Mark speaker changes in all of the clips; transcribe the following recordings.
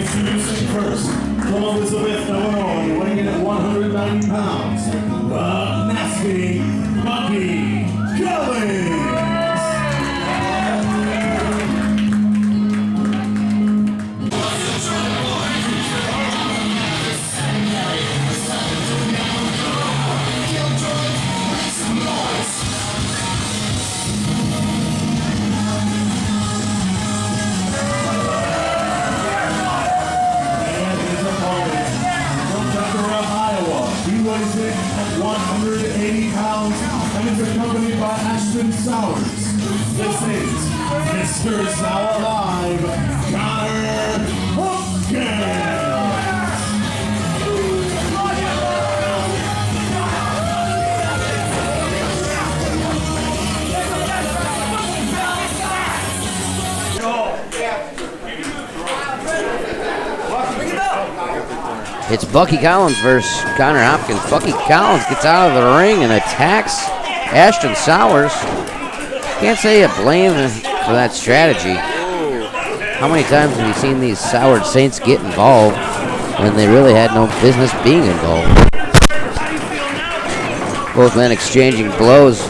Speaker 1: Introducing first, from Elizabeth, Illinois, weighing in at 190 pounds, the nasty Bucky Collins. Weighs in at 180 pounds and is accompanied by Ashton Sowers. This is Mr. Sour Live, Connor Hopkins.
Speaker 2: It's Bucky Collins versus Connor Hopkins. Bucky Collins gets out of the ring and attacks Ashton Sowers. Can't say you blame him for that strategy. How many times have you seen these Soured Saints get involved when they really had no business being involved? Both men exchanging blows.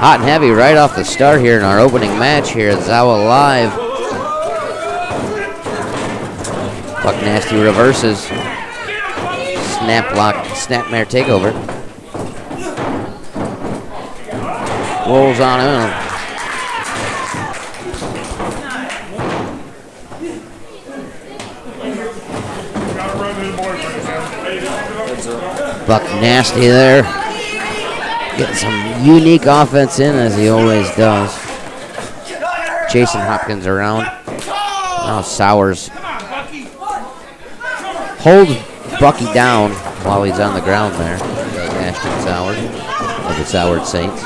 Speaker 2: Hot and heavy right off the start here in our opening match here at Zawa Live. Buck Nasty reverses. Snap block, snapmare takeover. Rolls on him. Buck Nasty there. Getting some unique offense in as he always does. Chasing Hopkins around. Now Sowers hold Bucky down while he's on the ground there. Ashton Sowers of the Soured Saints.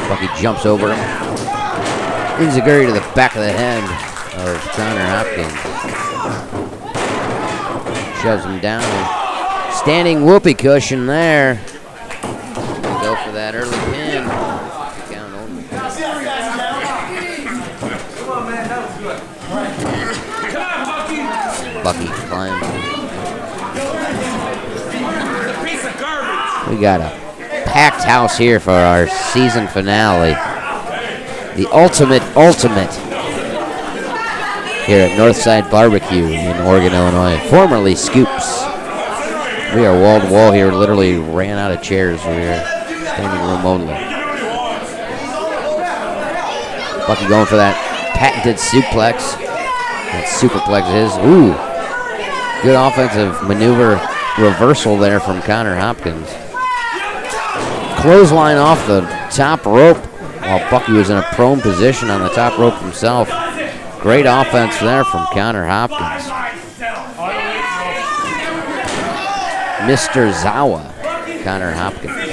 Speaker 2: Bucky jumps over him. Enziguri to the back of the head of Connor Hopkins. Shoves him down. Standing whoopee cushion there. Go for that early pin. Count only. Bucky climbs. We got a packed house here for our season finale. The ultimate here at Northside Barbecue in Oregon, Illinois. Formerly Scoops. We are wall to wall here. Literally ran out of chairs. We are standing room only. Bucky going for that patented suplex. That superplex is. Ooh. Good offensive maneuver reversal there from Connor Hopkins. Clothesline off the top rope while Bucky was in a prone position on the top rope himself. Great offense there from Connor Hopkins. Mr. Zawa, Connor Hopkins.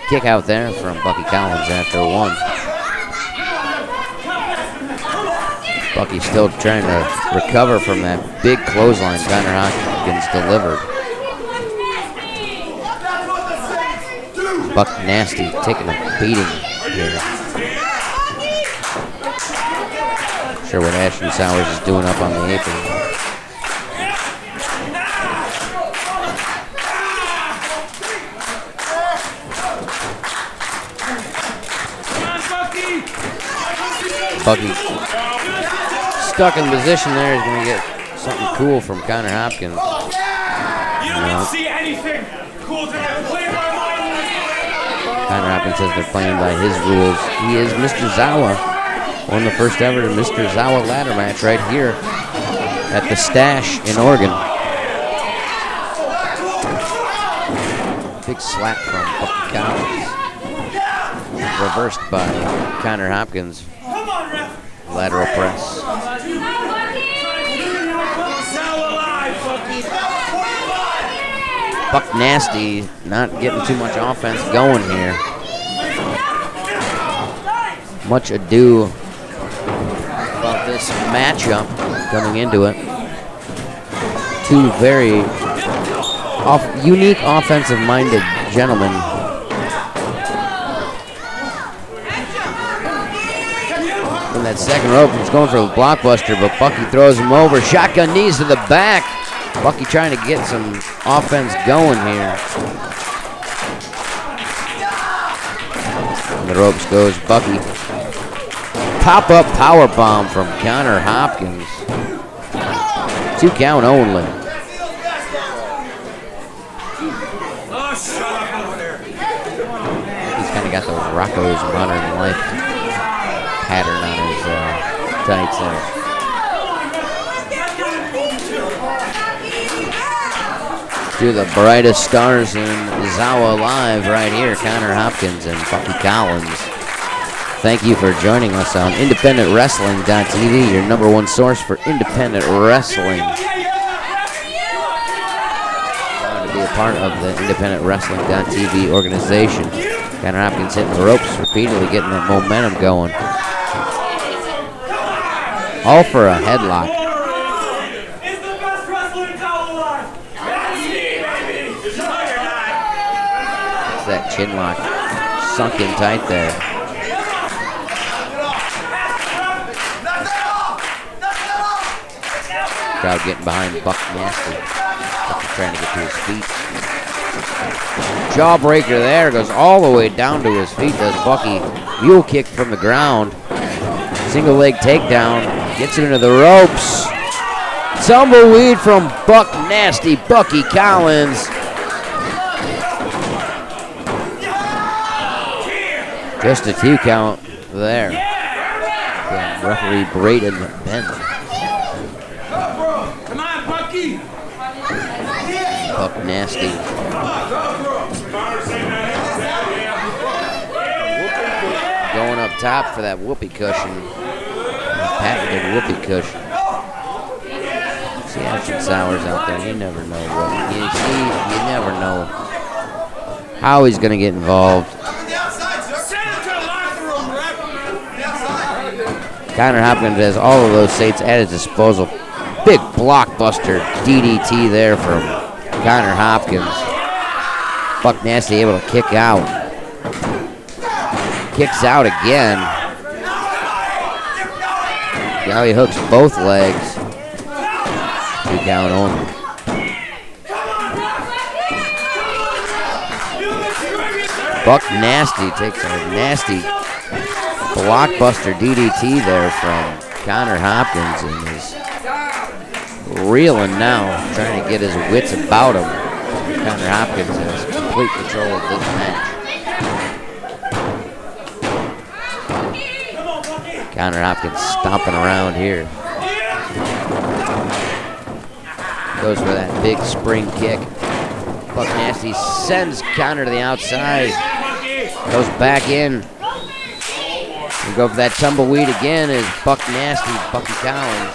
Speaker 2: Kick out there from Bucky Collins after one. Bucky still trying to recover from that big clothesline Connor Hopkins delivered. Buck Nasty taking a beating here. Not sure what Ashton Sowers is doing up on the apron. Bucky stuck in position there. He's going to get something cool from Connor Hopkins.
Speaker 3: You don't get to see anything cool tonight.
Speaker 2: Connor Hopkins says they're playing by his rules. He is Mr. Zawa. Won the first ever Mr. Zawa ladder match right here at the Stash in Oregon. Big slap from Bucky Collins. Reversed by Connor Hopkins. Lateral press. Buck Nasty not getting too much offense going here. Much ado about this matchup coming into it. Two very unique offensive-minded gentleman. From that second rope, he's going for the blockbuster, but Bucky throws him over. Shotgun knees to the back. Bucky trying to get some offense going here. On the ropes goes Bucky. Pop-up power bomb from Connor Hopkins. 2 count only. He's kind of got the Rocco's Modern Life pattern on his tights there. Two of the brightest stars in Zawa Live right here, Connor Hopkins and Bucky Collins. Thank you for joining us on IndependentWrestling.tv, your #1 source for independent wrestling. Proud to be a part of the IndependentWrestling.tv organization. Connor Hopkins hitting the ropes repeatedly, getting that momentum going. All for a headlock.
Speaker 3: It's the best wrestler in Colorado.
Speaker 2: That's that chin lock sunk in tight there. Crowd getting behind Buck Nasty. Bucky trying to get to his feet. Jawbreaker there, goes all the way down to his feet, does Bucky. Mule kick from the ground. Single leg takedown, gets him into the ropes. Tumbleweed from Buck Nasty, Bucky Collins. Just a 2 count there. Yeah, referee Braden Benz.
Speaker 3: Come on, Bucky.
Speaker 2: Buck Nasty. Going up top for that whoopee cushion. Patented whoopee cushion. See Ashton Sowers out there. You never know what. You never know how he's going to get involved. Connor Hopkins has all of those Saints at his disposal. Big blockbuster DDT there from Connor Hopkins. Buck Nasty able to kick out. Kicks out again. Now he hooks both legs. 2 count only. Buck Nasty takes a nasty blockbuster DDT there from Connor Hopkins and is reeling now, trying to get his wits about him. Connor Hopkins has complete control of this match. Connor Hopkins stomping around here. Goes for that big spring kick. Buck Nasty sends Connor to the outside. Goes back in. We go for that tumbleweed again as Buck Nasty, Bucky Collins.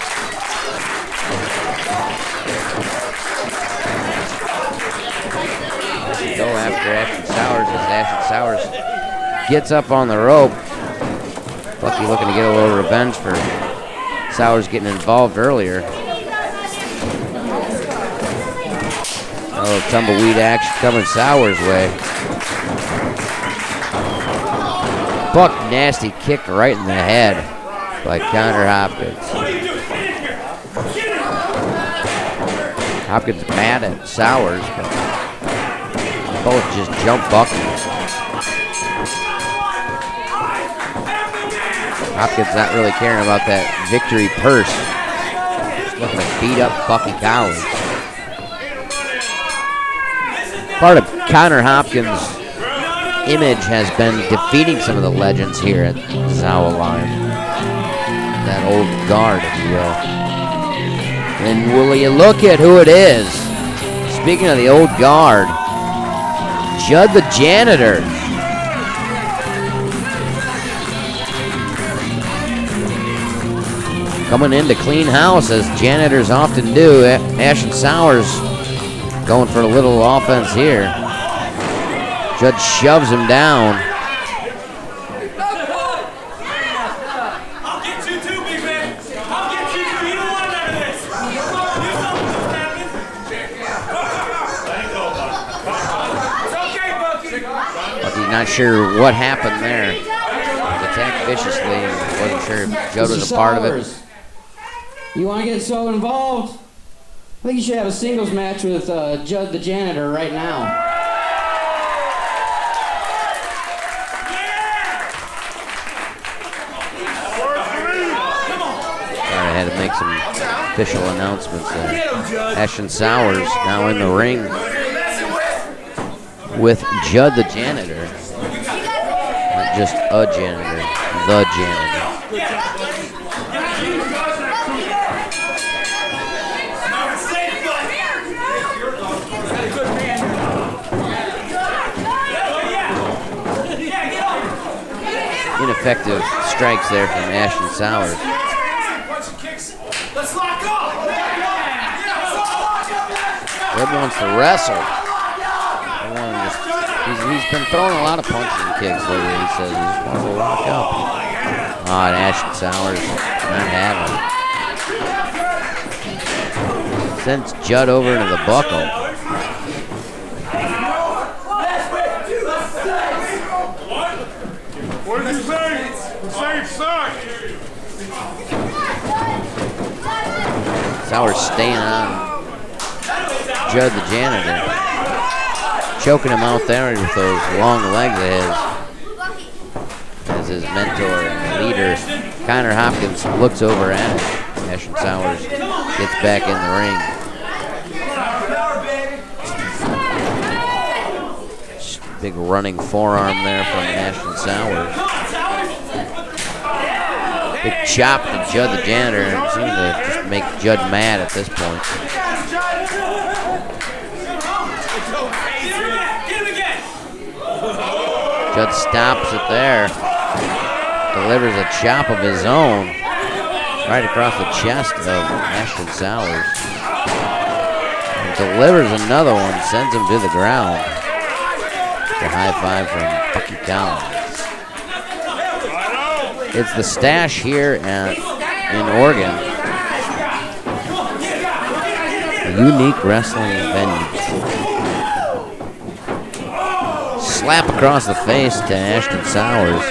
Speaker 2: Go after Ashton Sowers as Ashton Sowers gets up on the rope. Bucky looking to get a little revenge for Sowers getting involved earlier. A little tumbleweed action coming Sowers' way. Buck Nasty kicked right in the head by Connor Hopkins. Hopkins mad at Sowers, but both just jump Bucky. Hopkins not really caring about that victory purse. Just looking to beat up Bucky Collins. Part of Connor Hopkins' image has been defeating some of the legends here at Zawa Live. That old guard, if you will. And will you look at who it is? Speaking of the old guard, Judd the Janitor. Coming in to clean house, as janitors often do. Ashton Sowers going for a little offense here. Judd shoves him down.
Speaker 3: I'll get you too, big man. I'll get you too. You don't want none of this. You know what's happening.
Speaker 2: Not sure what happened there. Attacked viciously. Wasn't sure if Judd was a part of it.
Speaker 4: You want to get so involved? I think you should have a singles match with Judd the Janitor right now.
Speaker 2: Sorry, I had to make some official announcements there. Ashton Sowers now in the ring with Judd the Janitor. Not just a janitor, the janitor. Ineffective strikes there from Ashton Sowers. Red wants to wrestle. He's been throwing a lot of punches and kicks lately. He says he just wants to lock up. Oh, and Ashton Sowers not having it. Sends Judd over into the buckle.
Speaker 3: What did you say? Say it sucked.
Speaker 2: Sowers staying on Judd the Janitor. Choking him out there with those long legs of his. As his mentor and leader, Connor Hopkins, looks over at him. Ashton Sowers gets back in the ring. Big running forearm there from Ashton Sowers. Big chop to Judd the Janitor, and it seems to just make Judd mad at this point. Judd stops it there. Delivers a chop of his own right across the chest of Ashton Sowers. And delivers another one, sends him to the ground. A high five from Bucky Collins. It's the Stash here in Oregon. A unique wrestling venue. Slap across the face to Ashton Sowers.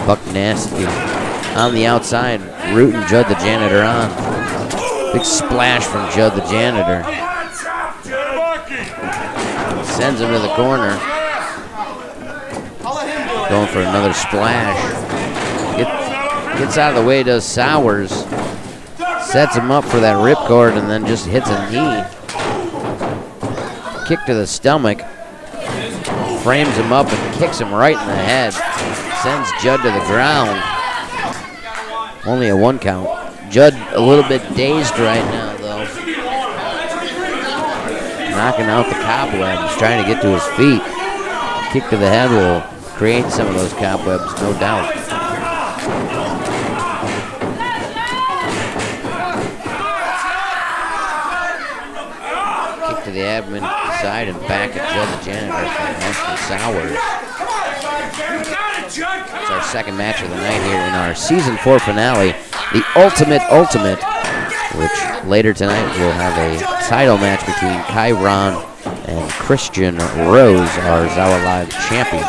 Speaker 2: Buck Nasty on the outside, rooting Judd the Janitor on. Big splash from Judd the Janitor. Sends him to the corner. Going for another splash. Gets out of the way, does Sowers. Sets him up for that ripcord and then just hits a knee. Kick to the stomach. Frames him up and kicks him right in the head. Sends Judd to the ground. Only a 1 count. Judd a little bit dazed right now, though. Knocking out the cobwebs, trying to get to his feet. Kick to the head will create some of those cobwebs, no doubt. Kick to the abdomen, side, and back at Judd the Janitor from Ashton Sowers. It's our second match of the night here in our Season 4 finale, the Ultimate, which later tonight will have a title match between Kyron and Christian Rose, our Zawa Live champion.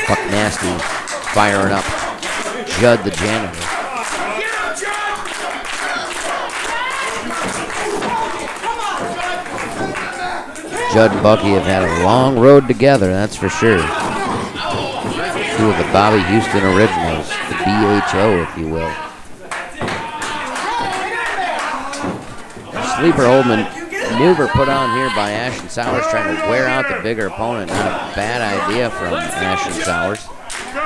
Speaker 2: Buck Nasty firing up Judd the Janitor. Judd and Bucky have had a long road together, that's for sure. Two of the Bobby Houston originals, the BHO, if you will. Sleeper hold maneuver put on here by Ashton Sowers, trying to wear out the bigger opponent. Not a bad idea from Ashton Sowers,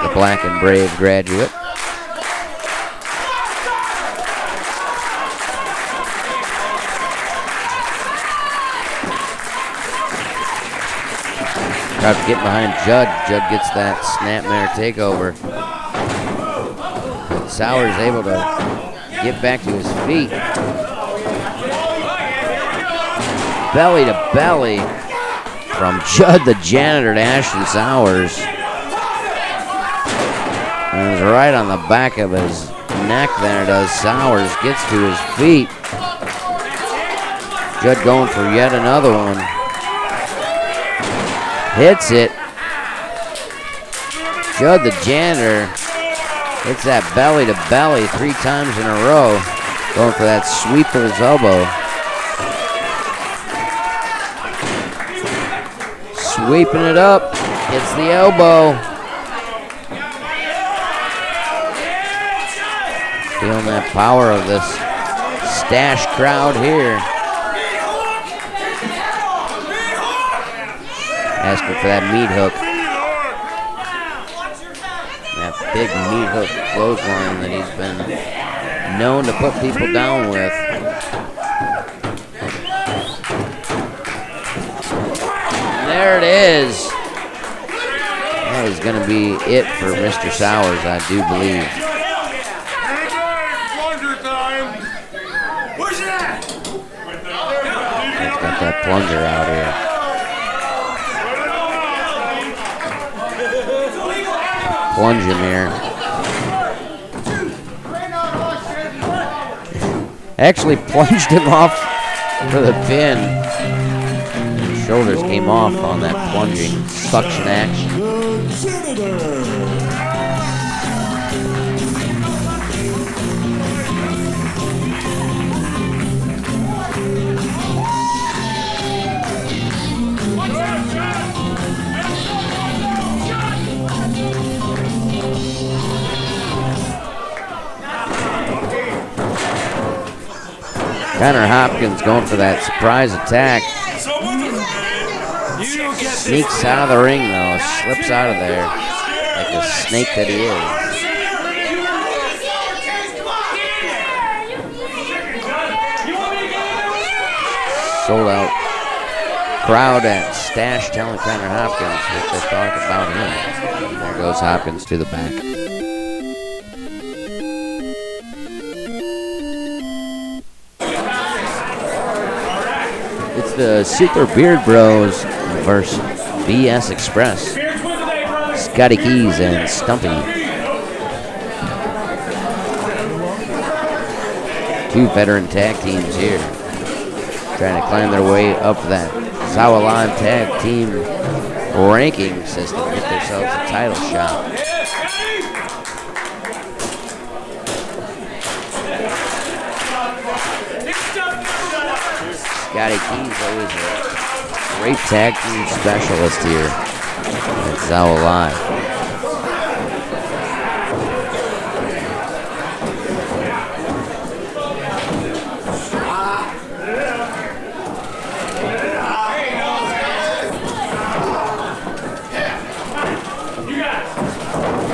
Speaker 2: the Black and Brave graduate. Crowd getting behind Judd. Judd gets that snapmare takeover. But Sowers able to get back to his feet. Belly to belly from Judd the Janitor to Ashton Sowers. And it's right on the back of his neck there does Sowers. Gets to his feet. Judd going for yet another one. Hits it. Judd the janitor hits that belly to belly 3 times in a row. Going for that sweeper's elbow. Sweeping it up. Hits the elbow. Feeling that power of this Stash crowd here. Asking for that meat hook. That big meat hook clothesline that he's been known to put people down with. There it is. That is going to be it for Mr. Sowers, I do believe. He's got that plunger out here. Plunge him here. Actually plunged him off for the pin. His shoulders came off on that plunging suction action. Connor Hopkins going for that surprise attack. Sneaks out of the ring though, slips out of there like the snake that he is. Sold out crowd at Stash telling Connor Hopkins what they thought about him. There goes Hopkins to the back. It's the Super Beard Bros versus BS Express. Scotty Keys and Stumpy. 2 veteran tag teams here. Trying to climb their way up that Zawa Live tag team ranking system. Get themselves a title shot. Scotty Keys always a great tag team specialist here at Zawa Live.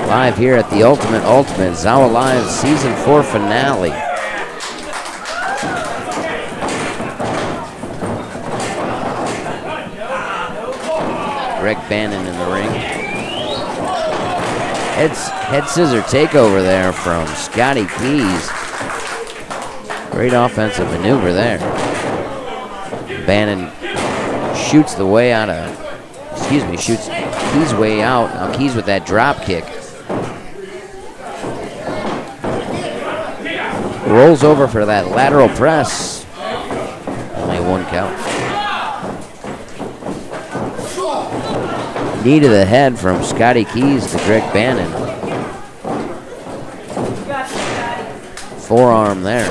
Speaker 2: Live here at the Ultimate Zawa Live Season 4 finale. Greg Bannon in the ring. Head scissor takeover there from Scotty Keys. Great offensive maneuver there. Bannon shoots the way out of, shoots Keys way out. Now Keys with that drop kick. Rolls over for that lateral press. Only 1 count. Knee to the head from Scotty Keys to Greg Bannon. Forearm there.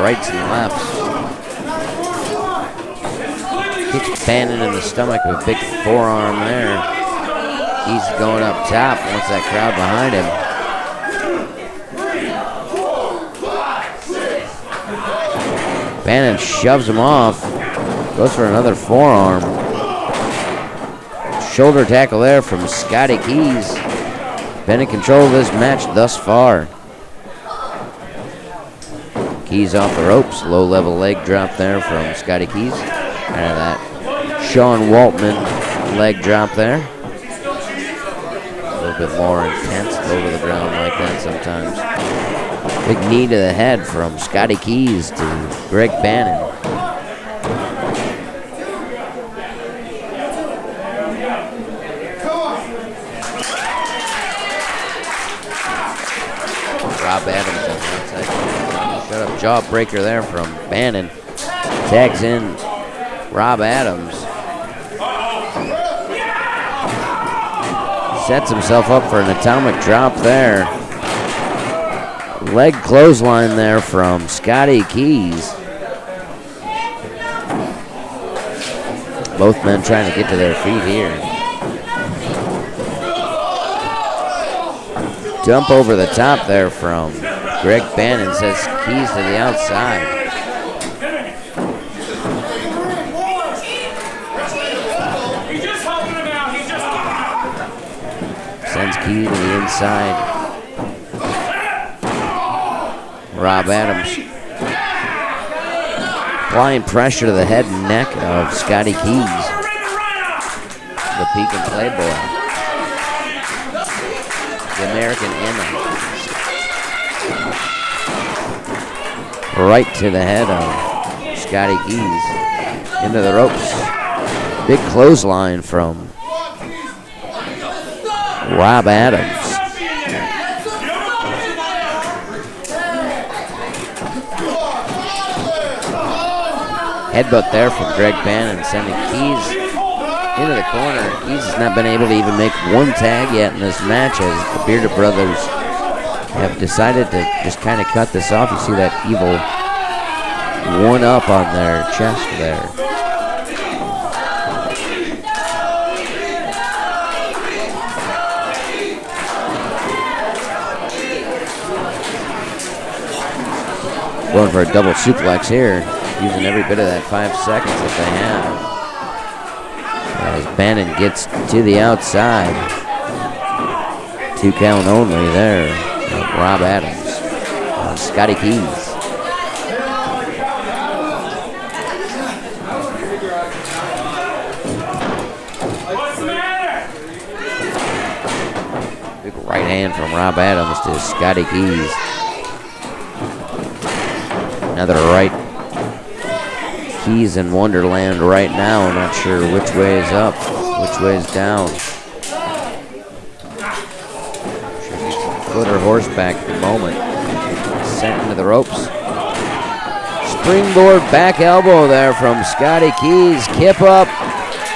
Speaker 2: Rights and lefts. Kicks Bannon in the stomach with a big forearm there. Keys going up top, wants that crowd behind him. Bannon shoves him off. Goes for another forearm. Shoulder tackle there from Scotty Keys. Been in control of this match thus far. Keys off the ropes. Low level leg drop there from Scotty Keys. And that Sean Waltman leg drop there. A little bit more intense over the ground like that sometimes. Big knee to the head from Scotty Keys to Greg Bannon. Rob Adams on the outside. Shut up jawbreaker there from Bannon. Tags in Rob Adams. Sets himself up for an atomic drop there. Leg clothesline there from Scotty Keys. Both men trying to get to their feet here. Dump over the top there from Greg Bannon, says Keys to the outside.
Speaker 3: He's just helping him out. He's just
Speaker 2: Sends Keys to the inside. Rob Adams applying pressure to the head and neck of Scotty Keys, the Pekin Playboy, the American Emma. Right to the head of Scotty Keys, into the ropes. Big clothesline from Rob Adams. Headbutt there from Greg Bannon, sending Keys into the corner. Keys has not been able to even make one tag yet in this match, as the Bearded Brothers have decided to just kind of cut this off. You see that evil 1-up on their chest there. Going for a double suplex here, using every bit of that 5 seconds that they have. As Bannon gets to the outside. 2 count only there. Rob Adams on Scotty Keys.
Speaker 3: What's the matter?
Speaker 2: Big right hand from Rob Adams to Scotty Keys. Another right. Keys in Wonderland right now. Not sure which way is up, which way is down. Foot or horseback at the moment. Sent into the ropes. Springboard back elbow there from Scotty Keys. Kip up.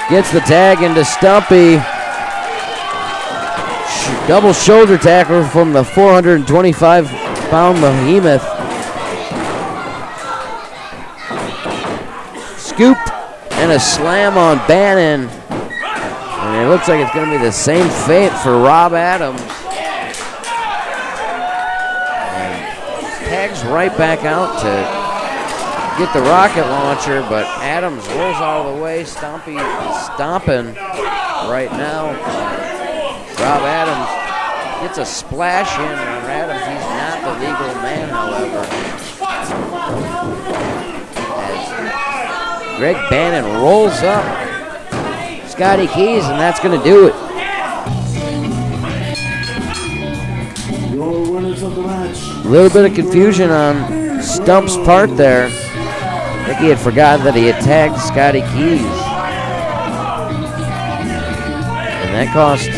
Speaker 2: Gets the tag into Stumpy. Double shoulder tackle from the 425-pound behemoth. Scoop and a slam on Bannon. And it looks like it's going to be the same fate for Rob Adams. Tags right back out to get the rocket launcher, but Adams rolls all the way. Stumpy stomping right now. Rob Adams gets a splash in on Adams. He's not the legal man, however. As Greg Bannon rolls up Scotty Keys, and that's going to do it.
Speaker 1: Your winners of the match.
Speaker 2: A little bit of confusion on Stump's part there. I think he had forgotten that he had tagged Scotty Keys. And that cost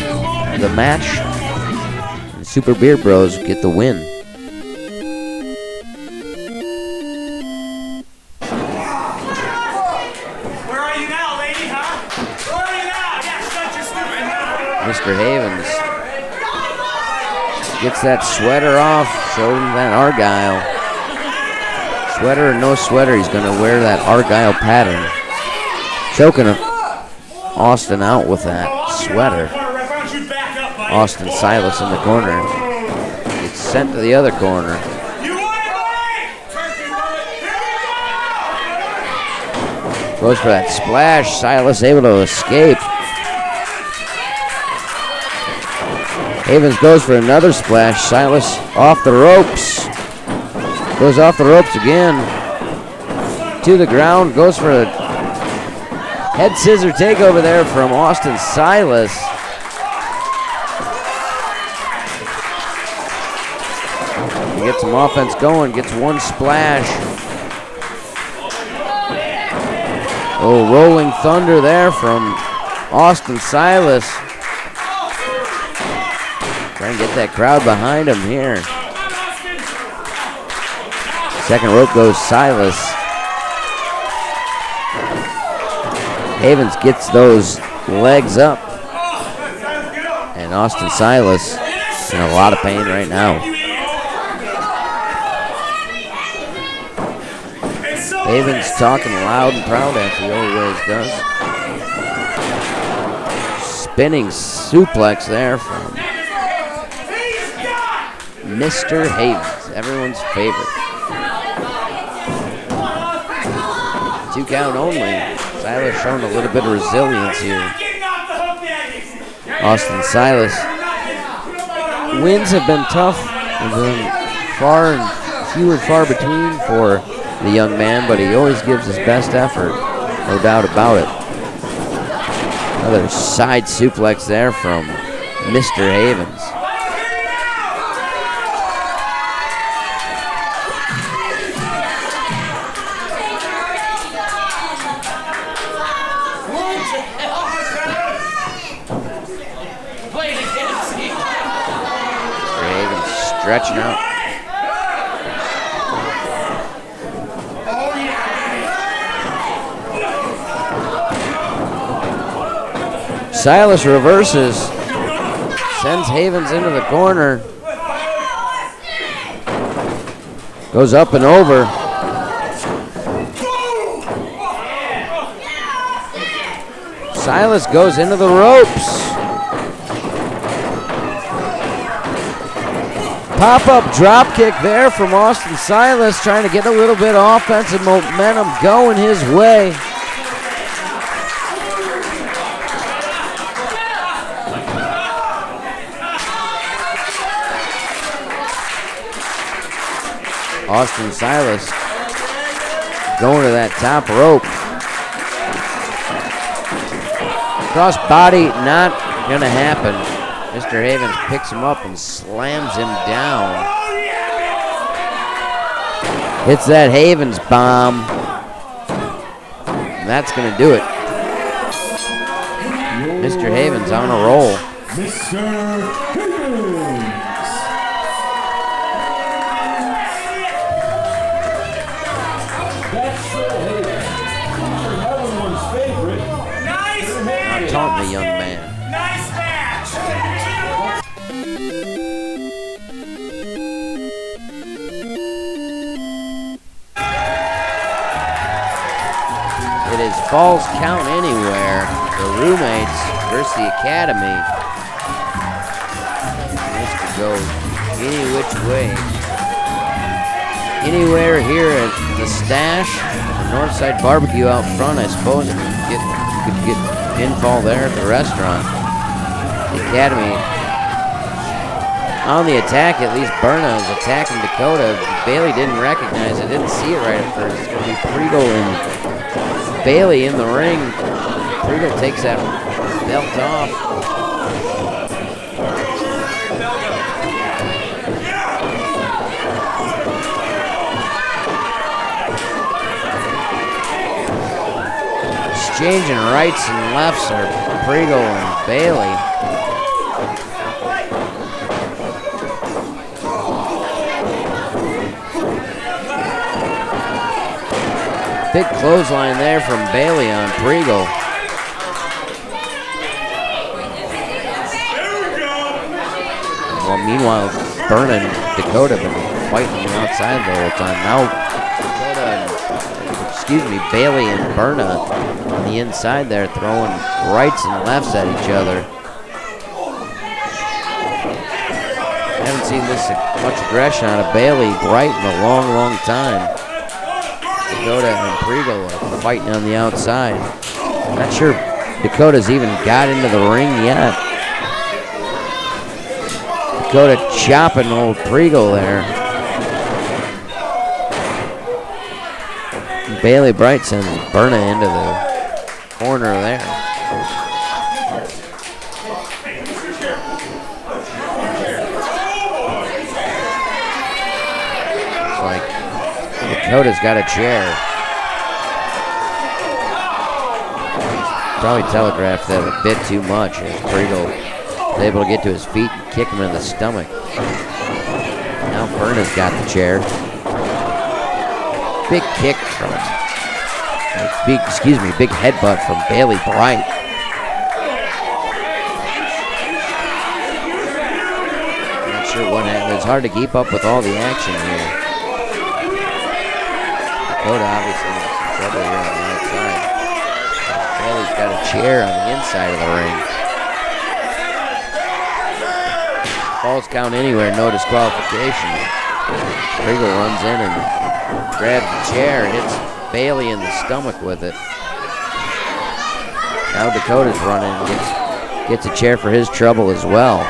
Speaker 2: the match. The Super Beard Bros get the win.
Speaker 3: Where are you now, lady, huh? Where are you now? Yeah, shut your stupid mouth.
Speaker 2: Mr. Havens gets that sweater off, showed him that Argyle. Sweater or no sweater, he's going to wear that Argyle pattern. Choking Austin out with that sweater. Austin Silas in the corner. Gets sent to the other corner. Goes for that splash. Silas able to escape. Havens goes for another splash. Silas off the ropes. Goes off the ropes again. To the ground. Goes for a head scissor takeover there from Austin Silas. He gets some offense going. Gets one splash. Oh, rolling thunder there from Austin Silas. Trying to get that crowd behind him here. Second rope goes Silas. Havens gets those legs up. And And Austin Silas in a lot of pain right now. Havens talking loud and proud as he always does. Spinning suplex there from Mr. Havens, everyone's favorite. 2 count only. Silas showing a little bit of resilience here. Austin Silas. Wins have been tough and been few and far between for the young man, but he always gives his best effort, no doubt about it. Another side suplex there from Mr. Havens. Stretching out. Silas reverses, sends Havens into the corner. Goes up and over. Silas goes into the ropes. Pop-up drop kick there from Austin Silas, trying to get a little bit of offensive momentum going his way. Austin Silas going to that top rope. Cross body, not going to happen. Mr. Havens picks him up and slams him down. Hits that Havens bomb. And that's going to do it. Mr. Havens on a roll.
Speaker 1: Mr. Havens. Everyone's favorite.
Speaker 3: Nice
Speaker 2: Now
Speaker 3: match.
Speaker 2: taunt me, young man.
Speaker 3: Nice match.
Speaker 2: It is Falls Count Anywhere. The roommates versus the Academy. This could go any which way. Anywhere here at the Stash, the Northside Barbecue out front, I suppose you could get pinfall there at the restaurant. The Academy on the attack, at least Berna is attacking Dakota. Bailey didn't recognize it, didn't see it right at first. It's going to be Priegel and Bailey in the ring. Priegel takes that belt off. Exchanging rights and lefts are Priegel and Bailey. Big clothesline there from Bailey on Priegel. Well, meanwhile, Berna and Dakota have been fighting on the outside the whole time. Now, Bailey and Berna on the inside there throwing rights and lefts at each other. I haven't seen this much aggression out of Bailey right in a long, long time. Dakota and Priegel are fighting on the outside. Not sure Dakota's even got into the ring yet. Dakota chopping old Priegel there. Bailey Bright sends Berna into the corner there. Looks like Dakota's got a chair. Probably telegraphed that a bit too much as Priegel was able to get to his feet and kick him in the stomach. Now Berna's got the chair. Big kick from big headbutt from Bailey Bright. hard to keep up with all the action here. Dakota obviously has some trouble here on the outside. Bailey's got a chair on the inside of the ring. Falls count anywhere, no disqualification. Regal runs in and grabs the chair, hits Bailey in the stomach with it. Now Dakota's running and gets a chair for his trouble as well.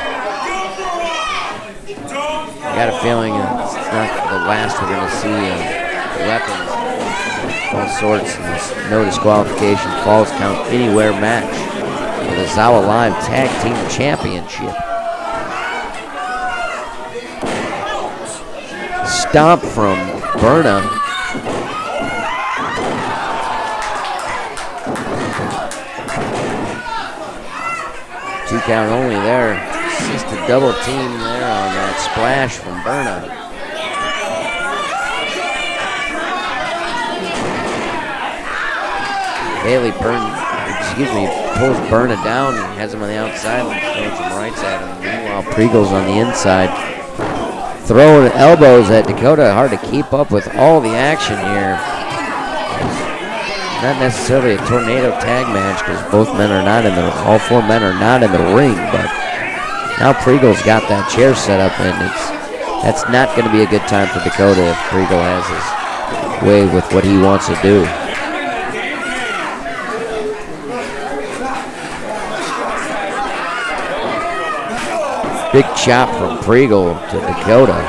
Speaker 2: I got a feeling it's not the last we're going to see weapons, all sorts, in this no disqualification, falls count anywhere match for the Zawa Live Tag Team Championship. Stomp from Berna. 2 count only there. Assisted double team there on that splash from Berna. Bailey pulls Berna down and has him on the outside and throws some rights at him. Meanwhile, Pregel's on the inside, throwing elbows at Dakota. Hard to keep up with all the action here. Not necessarily a tornado tag match because all 4 men are not in the ring, but now Pregel's got that chair set up, and that's not going to be a good time for Dakota if Pregel has his way with what he wants to do. Big chop from Pregel to Dakota.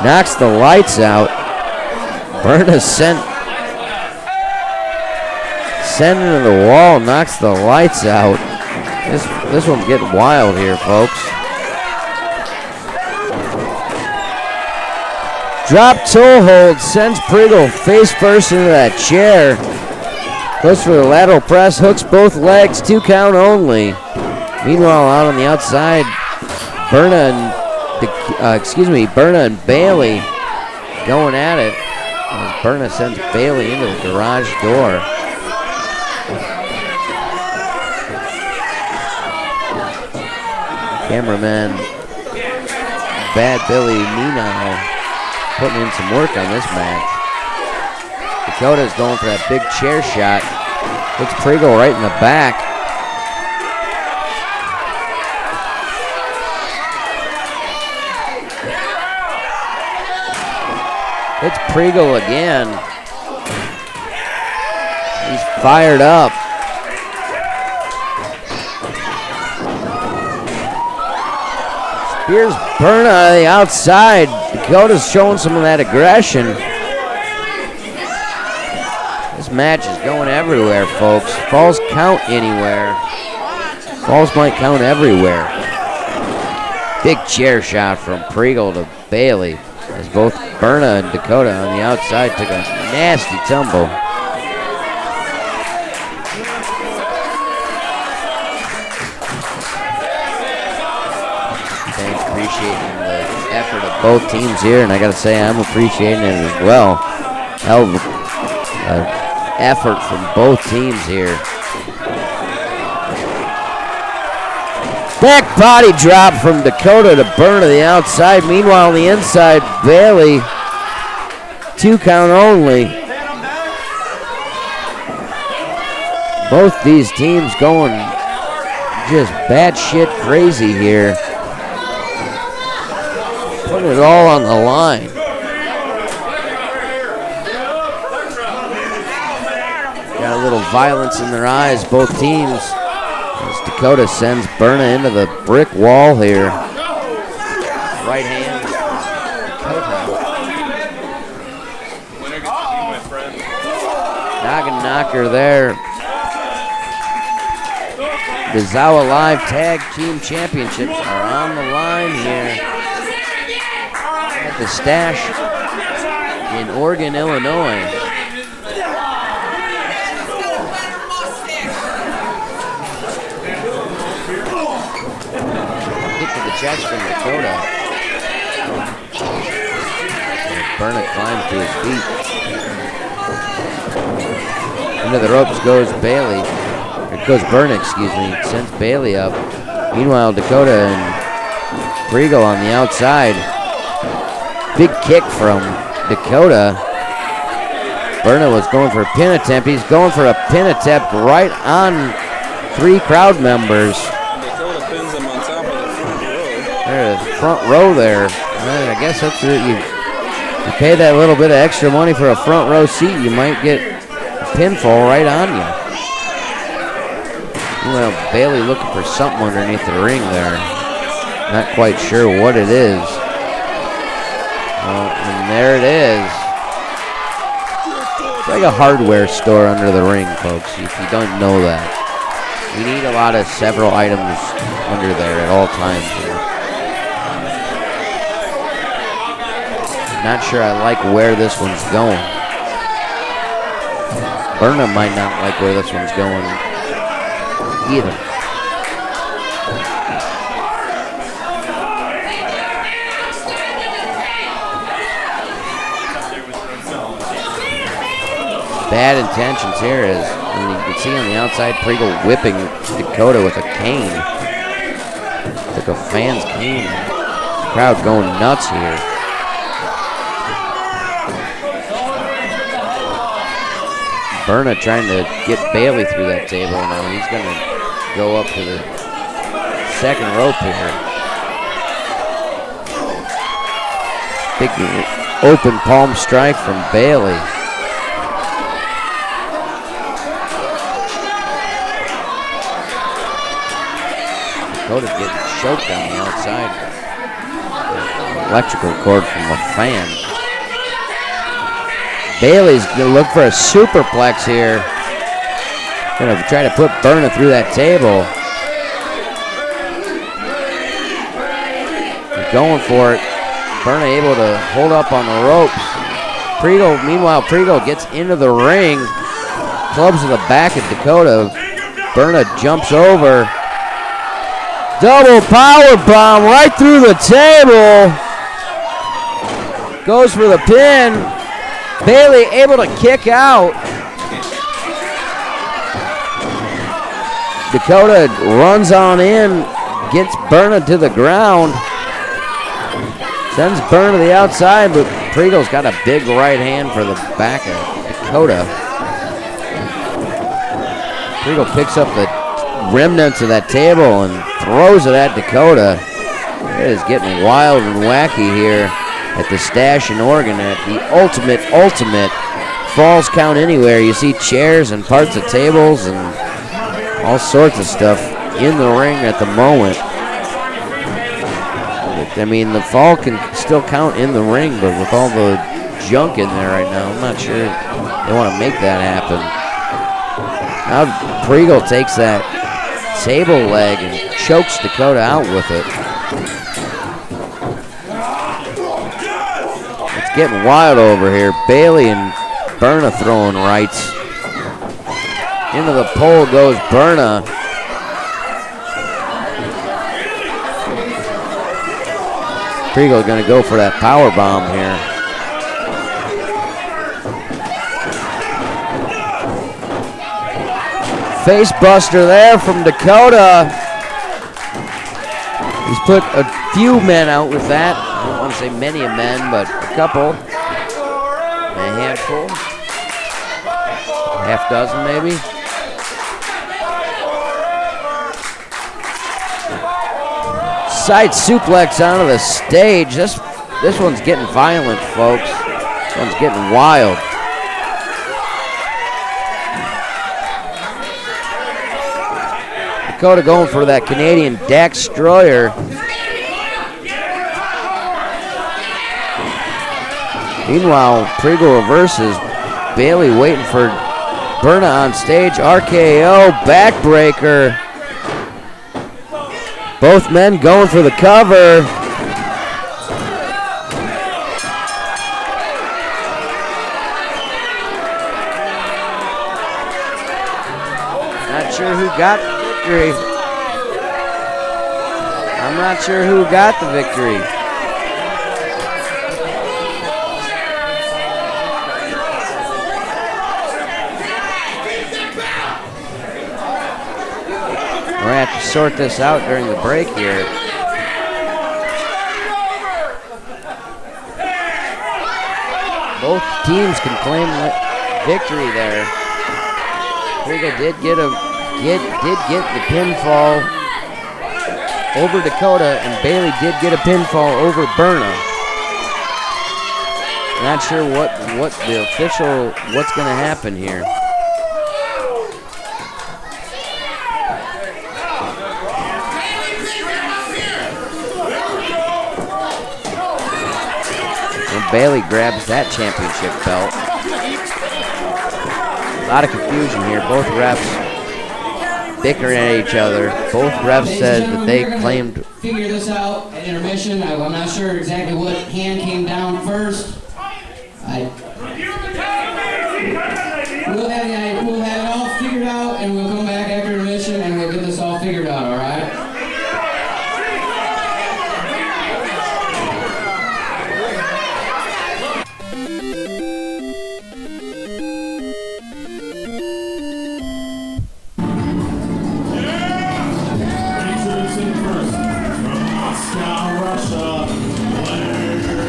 Speaker 2: Knocks the lights out. Berna sent into the wall, knocks the lights out. This one's getting wild here, folks. Drop toe hold, sends Pregel face first into that chair. Goes for the lateral press, hooks both legs, 2 count only. Meanwhile, out on the outside, Berna and Bailey going at it. As Berna sends Bailey into the garage door. Cameraman Bad Billy Nino putting in some work on this match. Dakota's going for that big chair shot. Hits Pregel right in the back. Hits Pregel again. He's fired up. Spears Berna on the outside. Dakota's showing some of that aggression. This match is going everywhere, folks. Falls count anywhere. Falls might count everywhere. Big chair shot from Pregel to Bailey as both Berna and Dakota on the outside took a nasty tumble. Thanks, appreciating the effort of both teams here, and I gotta say I'm appreciating it as well. Hell of a effort from both teams here. Back body drop from Dakota to Berna to the outside. Meanwhile, on the inside, Bailey, 2 count only. Both these teams going just batshit crazy here. Putting it all on the line. Got a little violence in their eyes, both teams. As Dakota sends Berna into the brick wall here. Right hand. Noggin knocker there. The Zawa Live Tag Team Championships are on the line here at the Stash in Oregon, Illinois. Chest from Dakota. Berna climbs to his feet. Into the ropes goes Bailey. Or goes Berna, excuse me. Sends Bailey up. Meanwhile, Dakota and Prigo on the outside. Big kick from Dakota. Berna was going for a pin attempt. He's going for a pin attempt right on 3 crowd members.
Speaker 5: Dakota pins him on top of the front row.
Speaker 2: There's the front row there. I guess that's it. You pay that little bit of extra money for a front row seat, you might get a pinfall right on you. Well, Bailey looking for something underneath the ring there. Not quite sure what it is. And there it is. It's like a hardware store under the ring, folks, if you don't know that. You need a lot of several items under there at all times. Not sure I like where this one's going. Berna might not like where this one's going either. Bad intentions here as and you can see on the outside Prigo whipping Dakota with a cane. Like a fan's cane. Crowd going nuts here. Berna trying to get Bailey through that table now. He's going to go up to the second rope here. Big open palm strike from Bailey. Dakota's getting choked on the outside. Electrical cord from a fan. Bailey's gonna look for a superplex here. Gonna try to put Berna through that table. They're going for it. Berna able to hold up on the ropes. Meanwhile, Prigo gets into the ring. Clubs to the back of Dakota. Berna jumps over. Double power bomb right through the table. Goes for the pin. Bailey able to kick out. Dakota runs on in, gets Berna to the ground. Sends Berna to the outside, but Prigo's got a big right hand for the back of Dakota. Prigo picks up the remnants of that table and throws it at Dakota. It is getting wild and wacky here at the Stash in Oregon at the ultimate Falls Count Anywhere. You see chairs and parts of tables and all sorts of stuff in the ring at the moment. I mean, the fall can still count in the ring, but with all the junk in there right now, I'm not sure they want to make that happen. Now Prigo takes that table leg and chokes Dakota out with it. It's getting wild over here. Bailey and Berna throwing rights. Into the pole goes Berna. Prigo's going to go for that power bomb here. Face buster there from Dakota. He's put a few men out with that. I don't want to say many a men, but a couple. A handful. Half dozen maybe. Side suplex onto the stage. This one's getting violent, folks. This one's getting wild. Dakota going for that Canadian Daxtroyer. Meanwhile, Prigo reverses. Bailey waiting for Berna on stage. RKO, backbreaker. Both men going for the cover. Not sure who got the victory. I'm not sure who got the victory. We're going to have to sort this out during the break here. Both teams can claim victory there. Riga did get the pinfall over Dakota, and Bailey did get a pinfall over Berna. Not sure what's going to happen here. And Bailey grabs that championship belt. A lot of confusion here. Both refs bickering at each other. Both refs said that they claimed.
Speaker 4: Figure this out at intermission. I'm not sure exactly what hand came down first. We'll have it all figured out, and we'll come back after intermission, and we'll get this all figured out. All right?
Speaker 1: Introducing first, from Moscow, Russia, Blair Onyx.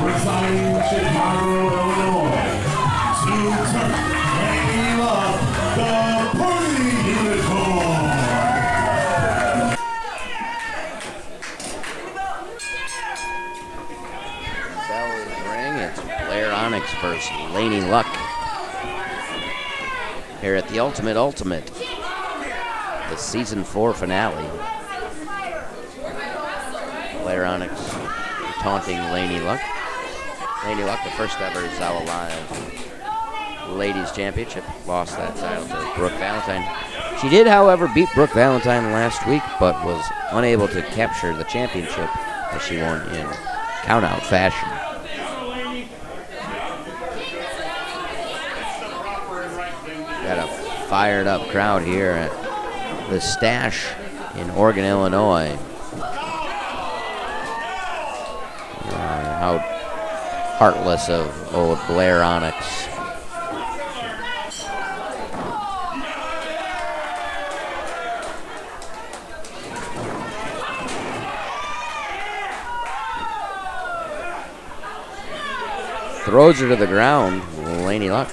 Speaker 1: Residing in Chicago, Illinois, to turn up the party unicorn.
Speaker 2: Bell is ring. It's Blair Onyx versus Laney Luck here at the Ultimate, the season 4 finale. Blair Onyx taunting Laney Luck. Laney Luck, the first ever Zawa Live Ladies Championship, lost that title to Brooke Valentine. She did, however, beat Brooke Valentine last week, but was unable to capture the championship as she won in countout fashion. Got a fired up crowd here at the Stash in Oregon, Illinois. How heartless of old Blair Onyx. Throws her to the ground, Laney Luck.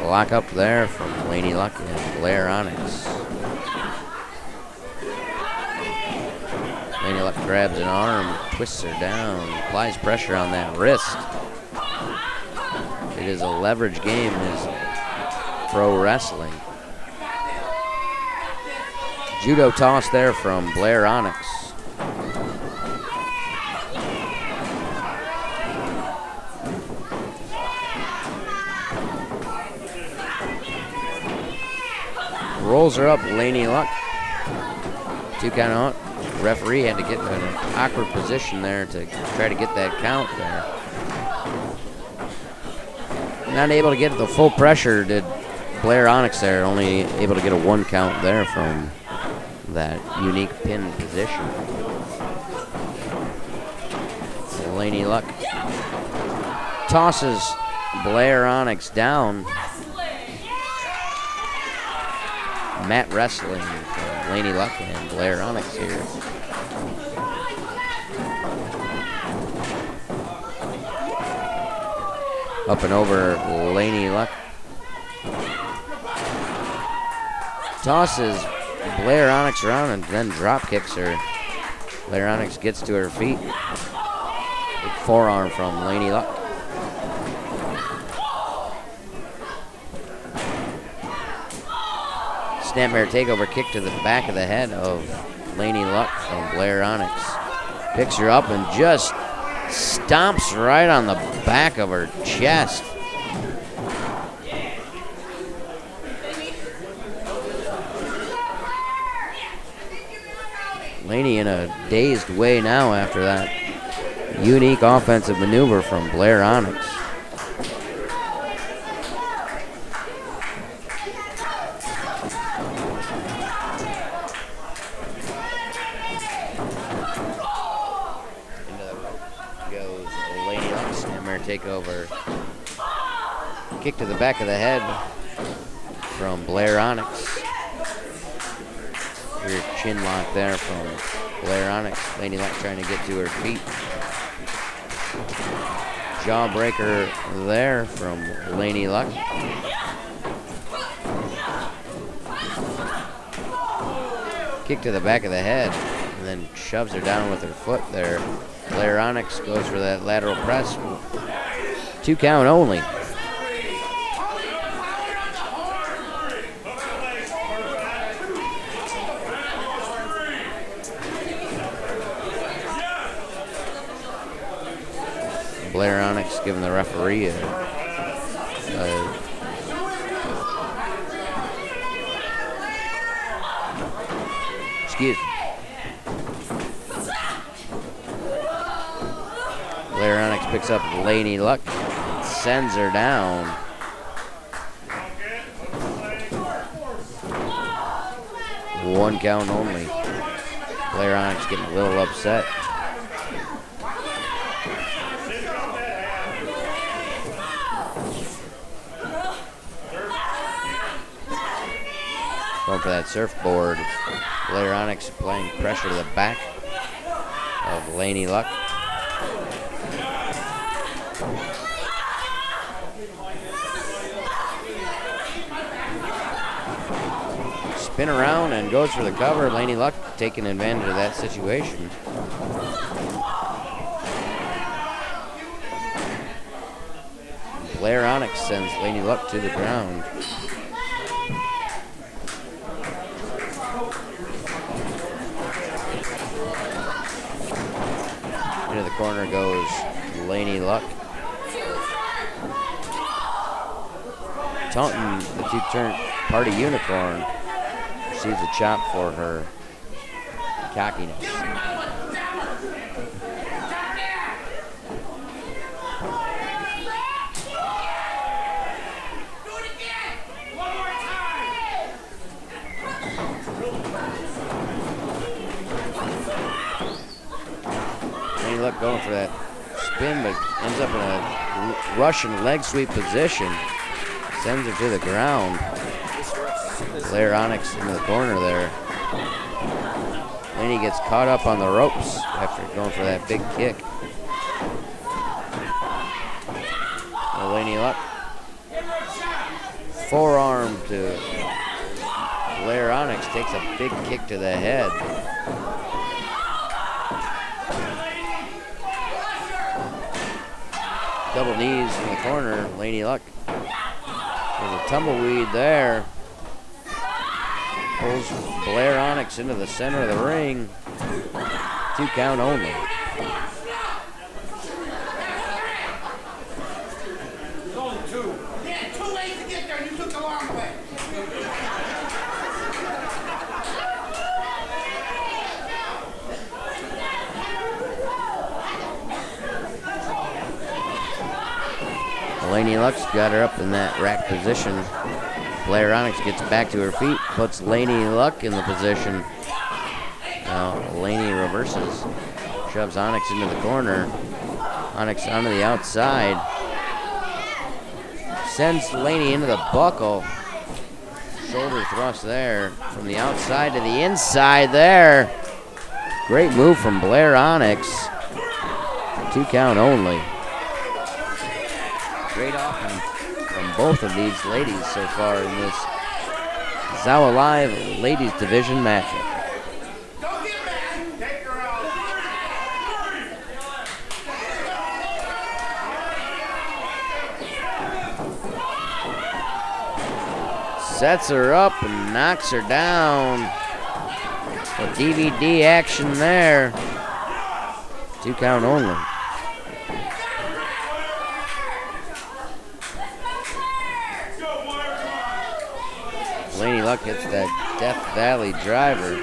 Speaker 2: Lock up there from Laney Luck and Blair Onyx. Laney Luck grabs an arm, twists her down, applies pressure on that wrist. It is a leverage game, is pro wrestling. Judo toss there from Blair Onyx. Rolls her up, Laney Luck. 2 count out. Referee had to get in an awkward position there to try to get that count there. Not able to get the full pressure did Blair Onyx there, only able to get a 1 count there from that unique pin position. Laney Luck tosses Blair Onyx down. Mat wrestling from Laney Luck and Blair Onyx here. Up and over Laney Luck. Tosses Blair Onyx around and then drop kicks her. Blair Onyx gets to her feet. Big forearm from Laney Luck. Snapmare takeover kick to the back of the head of Laney Luck from Blair Onyx. Picks her up and just stomps right on the back of her chest. Laney in a dazed way now after that unique offensive maneuver from Blair Onyx. Nightmare takeover. Kick to the back of the head from Blair Onyx. Rear chin lock there from Blair Onyx. Lady Luck trying to get to her feet. Jawbreaker there from Laney Luck. Kick to the back of the head, and then shoves her down with her foot there. Blair Onyx goes for that lateral press. 2 count only. Blair Onyx giving the referee excuse me. Blair Onyx picks up Laney Luck, sends her down. One count only. Blair Onyx getting a little upset. Going for that surfboard. Blair Onyx applying pressure to the back of Laney Luck. Spin around and goes for the cover. Laney Luck taking advantage of that situation. Blair Onyx sends Laney Luck to the ground. Into the corner goes Laney Luck. Taunton, the 2-turn party unicorn, receives a chop for her cockiness. Laney Luck going for that spin, but ends up in a Russian leg sweep position. Sends her to the ground. Blair Onyx into the corner there. Laney gets caught up on the ropes after going for that big kick. Laney Luck. Forearm to Blair Onyx, takes a big kick to the head. Double knees in the corner. Laney Luck. There's a tumbleweed there. Pulls Blair Onyx into the center of the ring. 2 count only.
Speaker 3: Yeah, too late to get there. You took the long way.
Speaker 2: Laney Luck's got her up in that rack position. Blair Onyx gets back to her feet, puts Laney Luck in the position. Now Laney reverses, shoves Onyx into the corner. Onyx onto the outside. Sends Laney into the buckle. Shoulder thrust there. From the outside to the inside there. Great move from Blair Onyx. 2 count only. Great offense from both of these ladies so far in this Zawa Live Ladies Division matchup.
Speaker 3: Don't get mad. Take her out.
Speaker 2: Sets her up and knocks her down. A DVD action there. 2 count only. Laney Luck hits that Death Valley driver.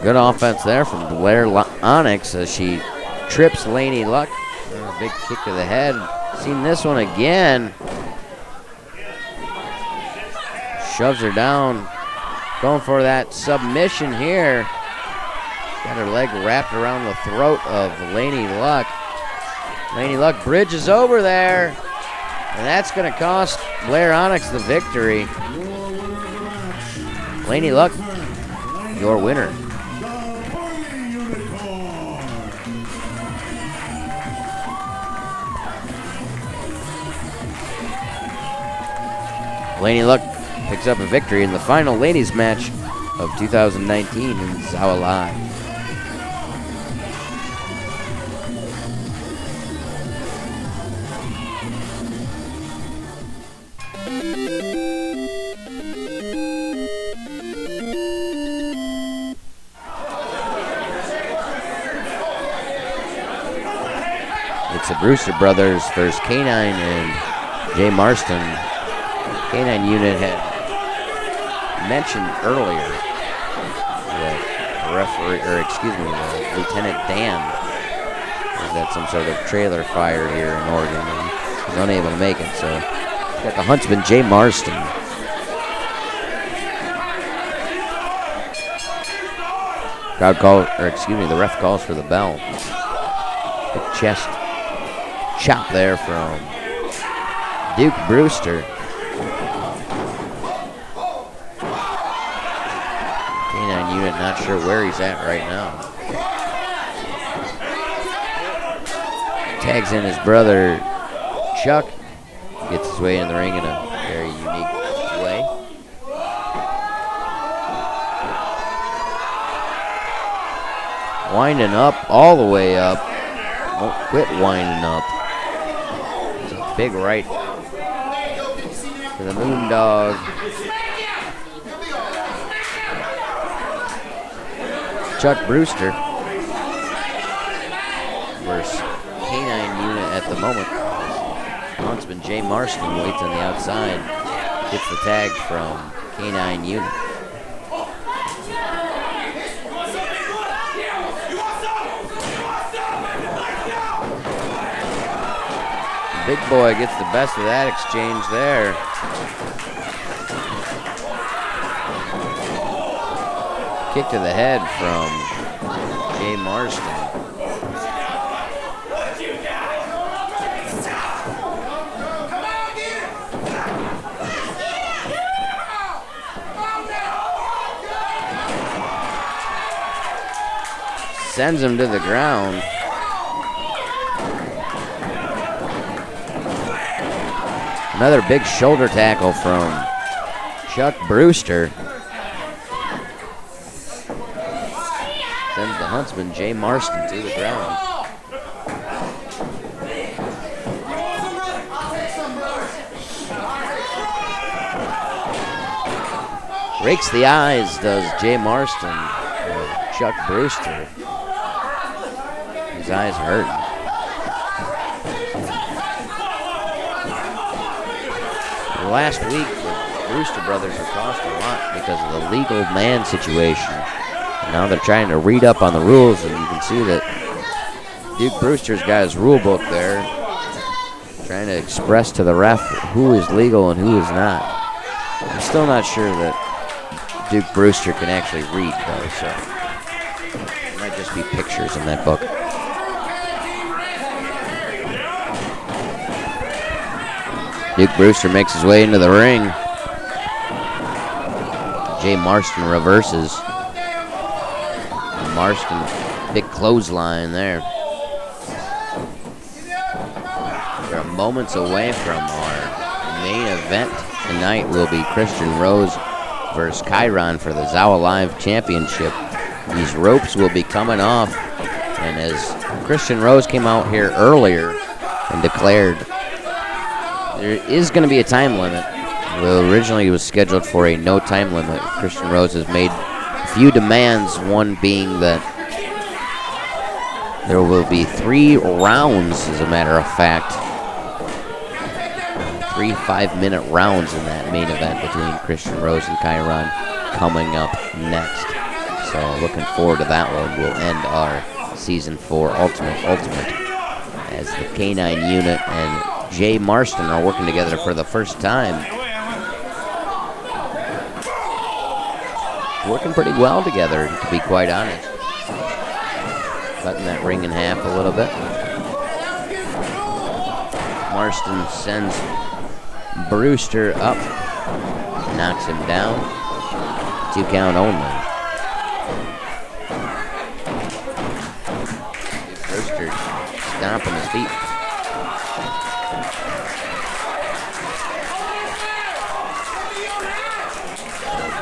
Speaker 2: Good offense there from Blair Onyx as she trips Laney Luck. big kick to the head. Seen this one again. Shoves her down. Going for that submission here. Got her leg wrapped around the throat of Laney Luck. Laney Luck bridges over there. And that's going to cost Blair Onyx the victory. Laney Luck, your winner. Laney Luck picks up a victory in the final ladies match of 2019 in Zawa Live. It's the Brewster brothers versus K9 and Jay Marston. K9 unit had mentioned earlier that the referee, or excuse me, the Lieutenant Dan was at some sort of trailer fire here in Oregon and was unable to make it. So got the huntsman Jay Marston. Crowd call, or excuse me, the ref calls for the bell. Big chest chop there from Duke Brewster. K9 unit not sure where he's at right now. Tags in his brother Chuck. Gets his way in the ring in a very unique way. Winding up, all the way up. Won't quit winding up. It's a big right to the Moondog. Chuck Brewster versus K9 unit at the moment. Huntsman Jay Marston waits on the outside. Gets the tag from K9 unit. Big boy gets the best of that exchange there. Kick to the head from Jay Marston. Sends him to the ground. Another big shoulder tackle from Chuck Brewster. Sends the huntsman Jay Marston to the ground. Rakes the eyes, does Jay Marston. Chuck Brewster. His eyes hurt. Last week, the Brewster brothers were cost a lot because of the legal man situation. And now they're trying to read up on the rules, and you can see that Duke Brewster's got his rule book there, trying to express to the ref who is legal and who is not. I'm still not sure that Duke Brewster can actually read, though, so it might just be pictures in that book. Duke Brewster makes his way into the ring. Jay Marston reverses. Marston, big clothesline there. We're moments away from our main event tonight. Will be Christian Rose versus Chiron for the Zawa Live Championship. These ropes will be coming off, and as Christian Rose came out here earlier and declared there is going to be a time limit. Well, originally it was scheduled for a no time limit. Christian Rose has made a few demands, one being that there will be 3 rounds, as a matter of fact. 3 5-minute rounds in that main event between Christian Rose and Chiron coming up next. So looking forward to that one. We'll end our Season 4 Ultimate as the K9 unit and Jay Marston are working together for the first time. Working pretty well together, to be quite honest. Cutting that ring in half a little bit. Marston sends Brewster up, knocks him down. 2 count only. Brewster stomping his feet.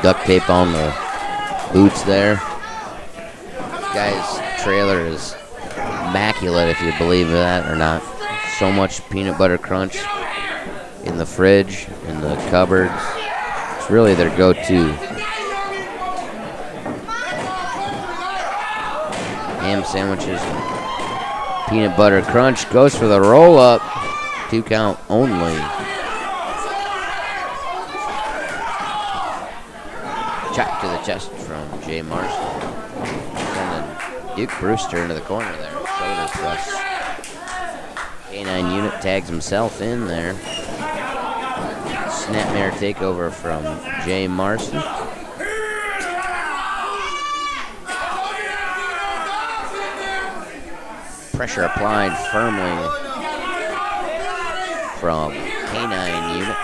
Speaker 2: Duct tape on the boots there. This guy's trailer is immaculate, if you believe that or not. So much peanut butter crunch in the fridge, in the cupboards. It's really their go-to. Ham sandwiches, peanut butter crunch, goes for the roll-up. 2 count only. Chop to the chest from Jay Marston. Sending Duke Brewster into the corner there. Shoulder thrust. K9 unit tags himself in there. Snapmare takeover from Jay Marston. Pressure applied firmly from K9 unit.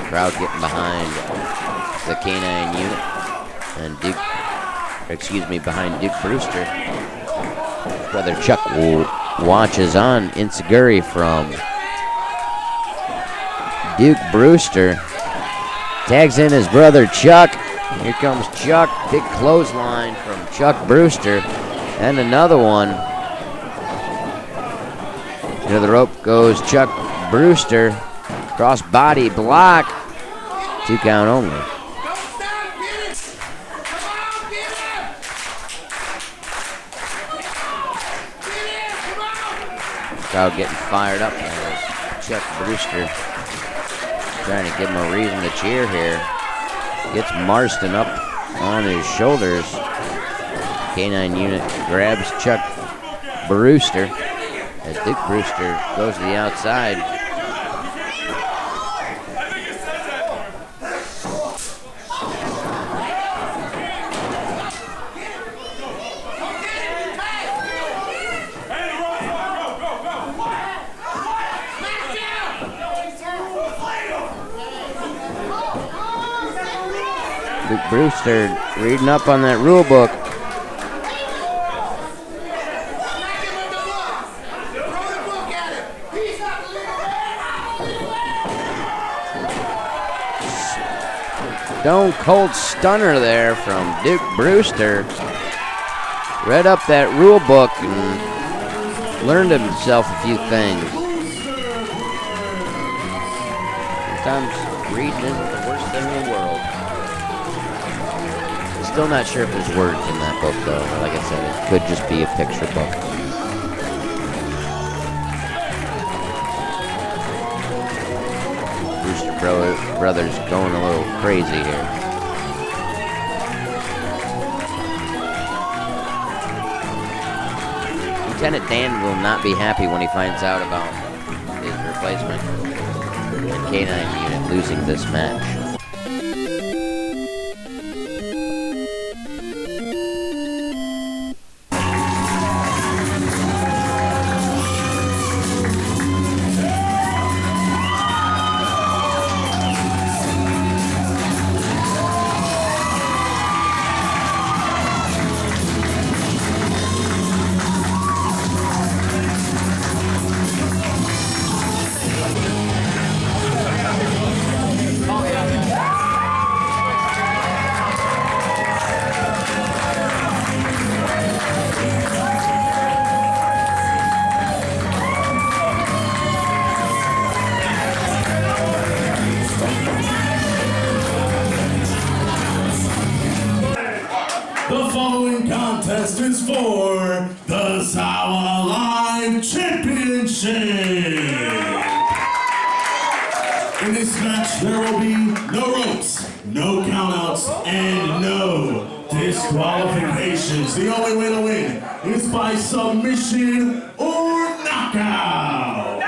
Speaker 2: Crowd getting behind the K9 unit and behind Duke Brewster. His brother Chuck watches on. Inseguri from Duke Brewster. Tags in his brother Chuck. Here comes Chuck. Big clothesline from Chuck Brewster. And another one. Into the rope goes Chuck Brewster. Cross body block. 2 count only. Crowd getting fired up as Chuck Brewster trying to give him a reason to cheer here. Gets Marston up on his shoulders. K9 unit grabs Chuck Brewster as Duke Brewster goes to the outside. Duke Brewster reading up on that rule book. Stone cold stunner there from Duke Brewster. Read up that rule book and learned himself a few things. Sometimes reading isn't the worst thing in the world. Still not sure if there's words in that book, though. Like I said, it could just be a picture book. Brewster brothers going a little crazy here. Lieutenant Dan will not be happy when he finds out about his replacement. The K9 unit losing this match.
Speaker 1: The following contest is for the Zawa Live Championship. In this match, there will be no ropes, no countouts, and no disqualifications. The only way to win is by submission or knockout.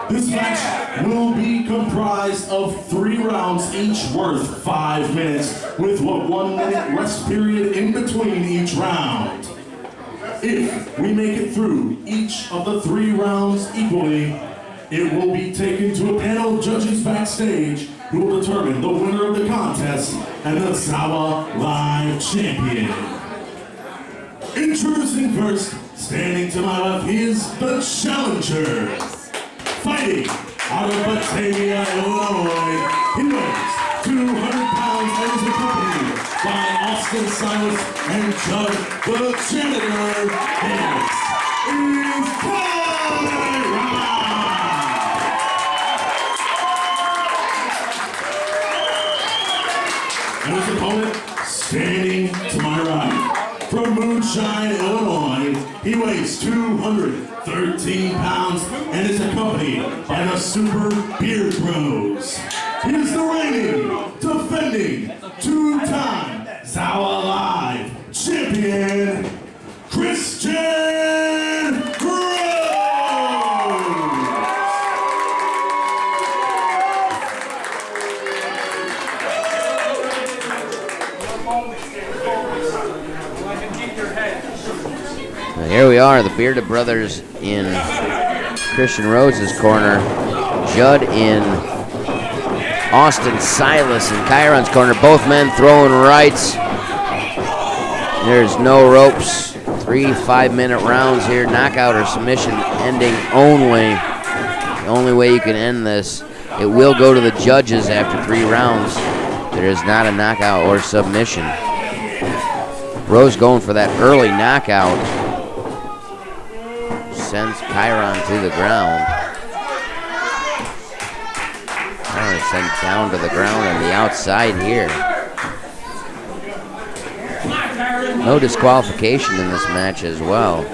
Speaker 1: This match will be comprised of 3 rounds, each worth 5 minutes, with a 1-minute rest period in between each round. If we make it through each of the 3 rounds equally, it will be taken to a panel of judges backstage who will determine the winner of the contest and the Zawa Live champion. Introducing first, standing to my left, he is the challenger. Fighting out of Batavia, Illinois, he weighs 200 pounds and is accompanied by Austin Silas and Judd the Janitor. This is Kyron! And his opponent, standing to my right, from Moonshine, Illinois, he weighs 213 pounds and is accompanied by the Super Beard Bros. He is the reigning, defending, 2-time Zawa Live champion, Christian Rose!
Speaker 2: Here we are, the Bearded Brothers in Christian Rose's corner, Judd in Austin Silas in Kyron's corner. Both men throwing rights. There's no ropes. 3 5-minute rounds here, knockout or submission ending only. The only way you can end this. It will go to the judges after 3 rounds. There is not a knockout or submission. Rose going for that early knockout. Sends Kyron to the ground. Kyron sent down to the ground on the outside here. No disqualification in this match as well.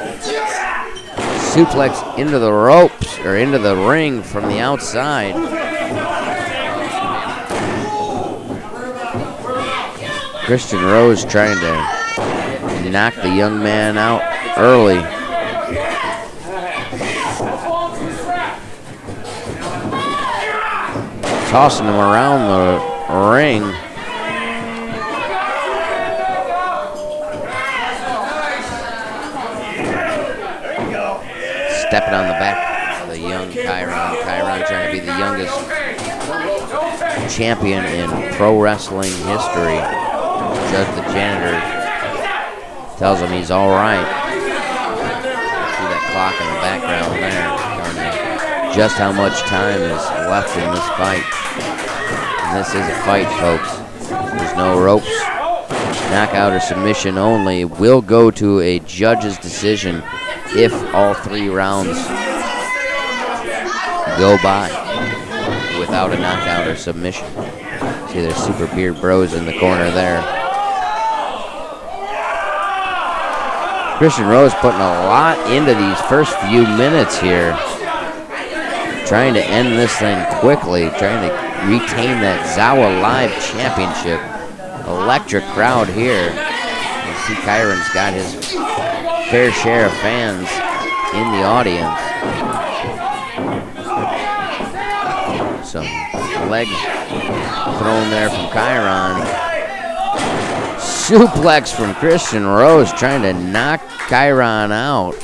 Speaker 2: Suplex into the ropes, or into the ring from the outside. Christian Rose trying to knock the young man out early. Tossing him around the ring. Stepping on the back of the young Kyron. Kyron trying to be the youngest champion in pro wrestling history. Judd the Janitor tells him he's all right. See that clock in the background there. Just how much time is left in this fight. And this is a fight, folks. There's no ropes. Knockout or submission only. Will go to a judge's decision if all 3 rounds go by without a knockout or submission. See, there's Super Beard Bros in the corner there. Christian Rose putting a lot into these first few minutes here. Trying to end this thing quickly, trying to retain that Zawa Live Championship. Electric crowd here. You see Kyron's got his fair share of fans in the audience. Some leg thrown there from Kyron. Suplex from Christian Rose trying to knock Kyron out.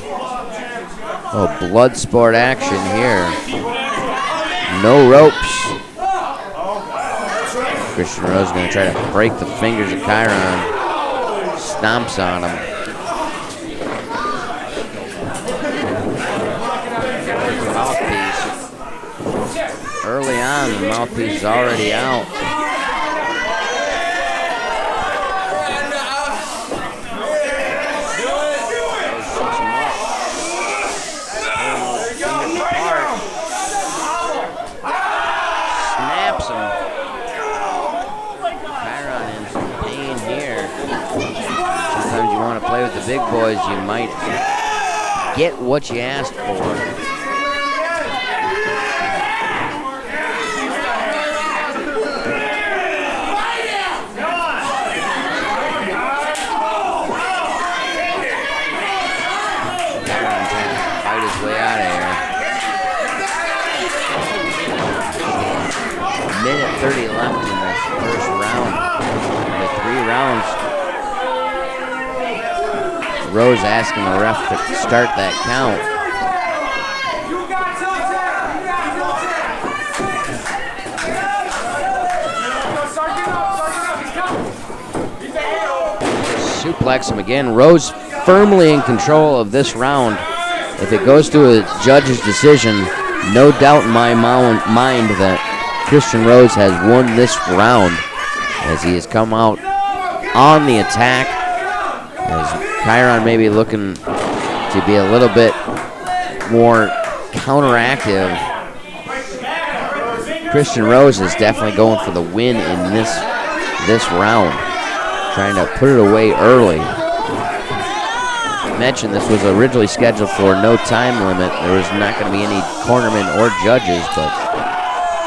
Speaker 2: Oh, blood sport action here. No ropes. Christian Rose going to try to break the fingers of Kyron. Stomps on him. Mouthpiece. Early on, the mouthpiece is already out. Play with the big boys, you might get what you asked for. rounds. Rose asking the ref to start that count. Suplex him again. Rose firmly in control of this round. If it goes to a judge's decision, no doubt in my mind that Christian Rose has won this round, as he has come out on the attack, as Chiron may be looking to be a little bit more counteractive. Christian Rose is definitely going for the win in this round, trying to put it away early. I mentioned this was originally scheduled for no time limit. There was not going to be any cornermen or judges, but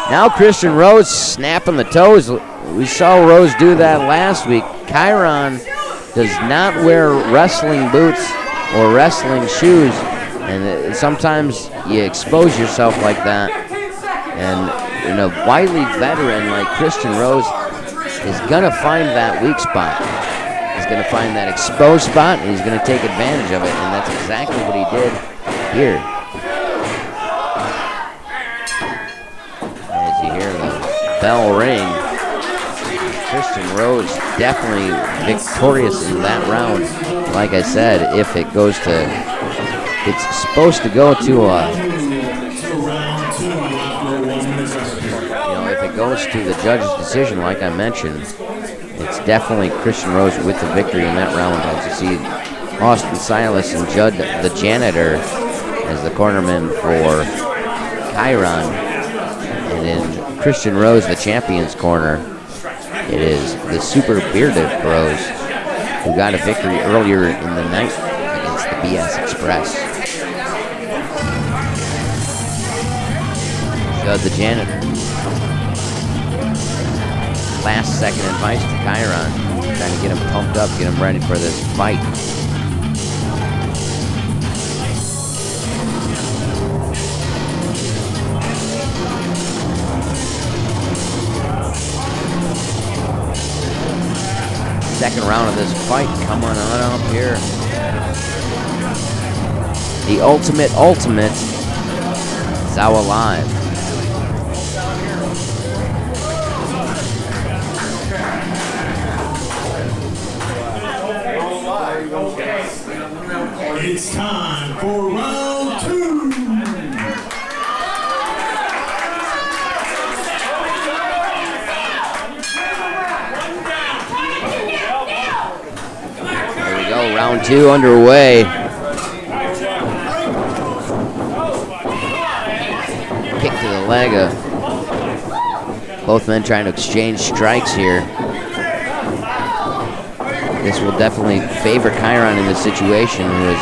Speaker 2: now Christian Rose snapping the toes. We saw Rose do that last week. Chiron does not wear wrestling boots or wrestling shoes, and sometimes you expose yourself like that. And a wily veteran like Christian Rose is going to find that weak spot. He's going to find that exposed spot, and he's going to take advantage of it, and that's exactly what he did here. As you hear the bell ring, Christian Rose definitely victorious in that round. Like I said, if it goes to, it's supposed to go to if it goes to the judge's decision, like I mentioned, it's definitely Christian Rose with the victory in that round. As you see, Austin Silas and Judd, the janitor, as the cornerman for Chiron. And in Christian Rose, the champion's corner, it is the Super Bearded Bros, who got a victory earlier in the night against the BS Express. Judd, the janitor. Last second advice to Chiron, trying to get him pumped up, get him ready for this fight. Second round of this fight coming on up here. The ultimate is now alive.
Speaker 1: It's time for round 2.
Speaker 2: There we go, round 2 underway. Kick to the leg. Both men trying to exchange strikes here. This will definitely favor Chiron in this situation, who has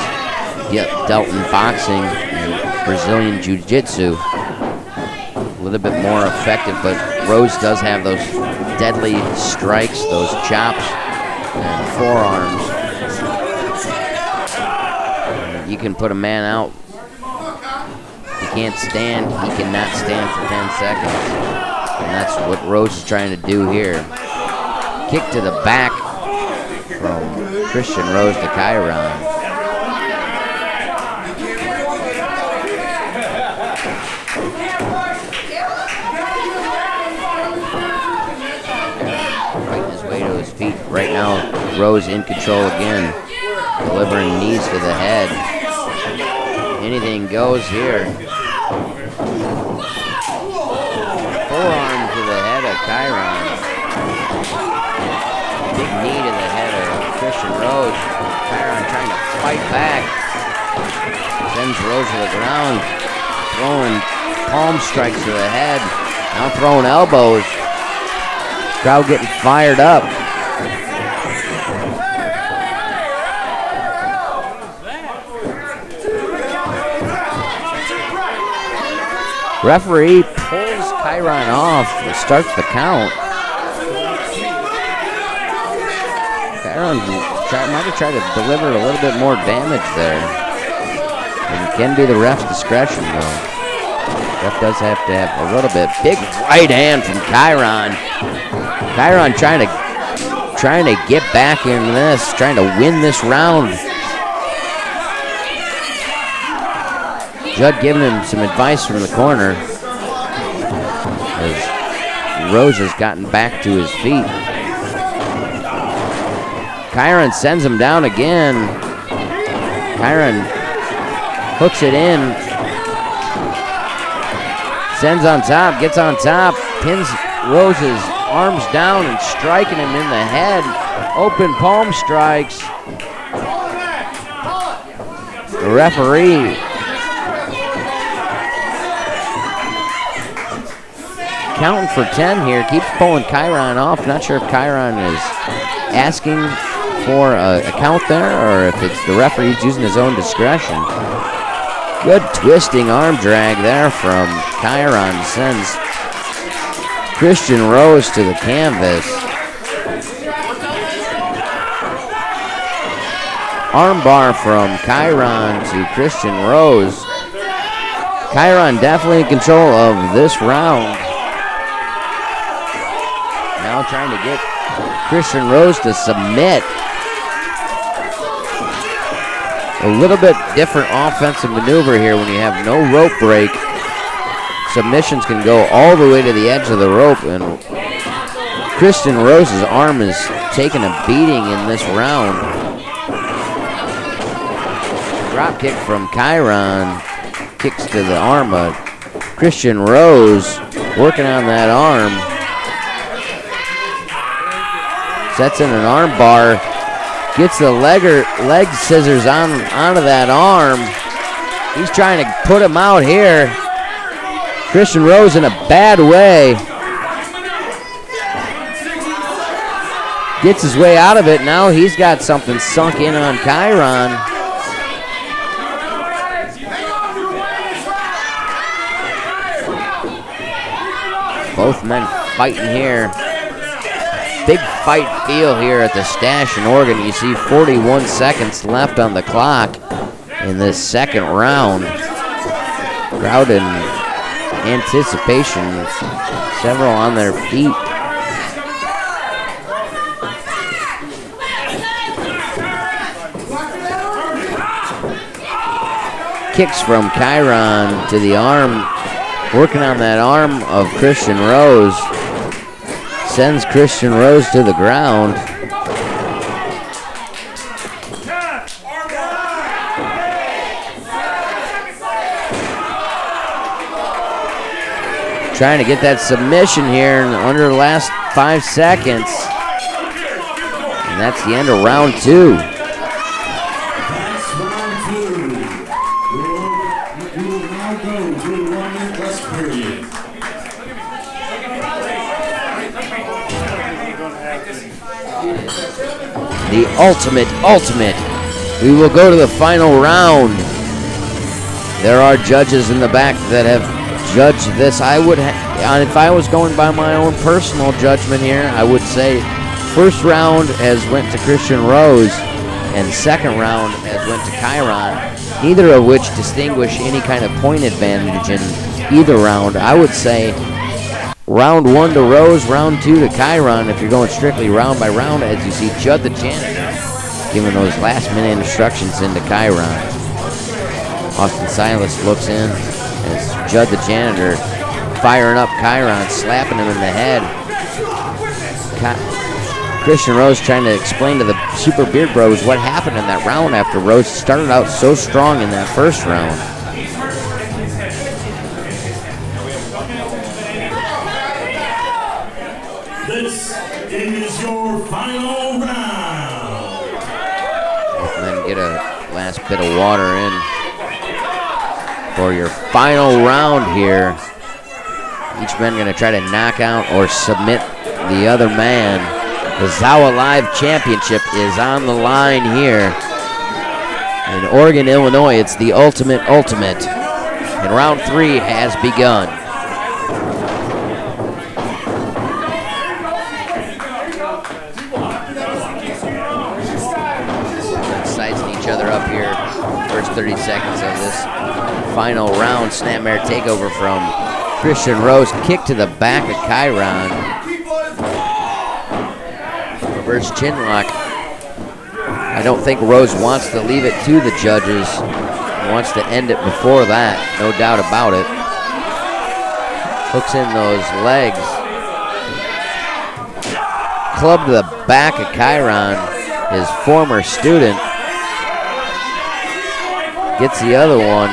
Speaker 2: dealt in boxing and Brazilian Jiu-Jitsu. A little bit more effective, but Rose does have those deadly strikes, those chops and forearms. You can put a man out. He can't stand. He cannot stand for 10 seconds. And that's what Rose is trying to do here. Kick to the back from Christian Rose to Chiron. Fighting his way to his feet. Right now, Rose in control again, delivering knees to the head. Anything goes here. Forearm to the head of Chiron. Big knee to the head of Christian Rose. Chiron trying to fight back. Sends Rose to the ground. Throwing palm strikes to the head. Now throwing elbows. Crowd getting fired up. Referee pulls Chiron off and starts the count. Chiron might have tried to deliver a little bit more damage there. And it can be the ref's discretion, though. Ref does have to have a little bit. Big right hand from Chiron. Chiron trying to get back in this, trying to win this round. Judd giving him some advice from the corner as Rose has gotten back to his feet. Chiron sends him down again. Chiron hooks it in. Sends on top, gets on top, pins Rose's arms down and striking him in the head. Open palm strikes. The referee counting for 10 here, keeps pulling Chiron off. Not sure if Chiron is asking for a count there or if it's the referee's using his own discretion. Good twisting arm drag there from Chiron sends Christian Rose to the canvas. Armbar from Chiron to Christian Rose. Chiron definitely in control of this round. Now trying to get Christian Rose to submit. A little bit different offensive maneuver here when you have no rope break. Submissions can go all the way to the edge of the rope, and Christian Rose's arm is taking a beating in this round. Drop kick from Chiron, kicks to the arm of Christian Rose, working on that arm. Sets in an arm bar, gets the leg scissors onto that arm. He's trying to put him out here. Christian Rose in a bad way. Gets his way out of it. Now he's got something sunk in on Chiron. Both men fighting here. Big fight feel here at the Stash in Oregon. You see 41 seconds left on the clock in this second round. Crowd in anticipation, several on their feet. Kicks from Chiron to the arm, working on that arm of Christian Rose. Sends Christian Rose to the ground. Trying to get that submission here in under the last 5 seconds. And that's the end of round 2.
Speaker 1: That's round 2. We will now go to a 1-minute rest period.
Speaker 2: The ultimate. We will go to the final round. There are judges in the back that have judged this. I would, if I was going by my own personal judgment here, I would say first round has went to Christian Rose, and second round has went to Chiron. Neither of which distinguish any kind of point advantage in either round. I would say round 1 to Rose, round 2 to Chiron, if you're going strictly round by round, as you see Judd the janitor giving those last-minute instructions into Chiron. Austin Silas looks in as Judd the janitor firing up Chiron, slapping him in the head. Christian Rose trying to explain to the Super Beard Bros what happened in that round after Rose started out so strong in that first round.
Speaker 1: This is your final round.
Speaker 2: And then get a last bit of water in for your final round here. Each man going to try to knock out or submit the other man. The Zawa Live Championship is on the line here. In Oregon, Illinois, it's the ultimate. And round 3 has begun. Sizing each other up here. First 30 seconds of this final round. Snapmare takeover from Christian Rose. Kick to the back of Chiron. versus Chinlock. I don't think Rose wants to leave it to the judges. He wants to end it before that, no doubt about it. Hooks in those legs. Club to the back of Chiron, his former student. Gets the other one.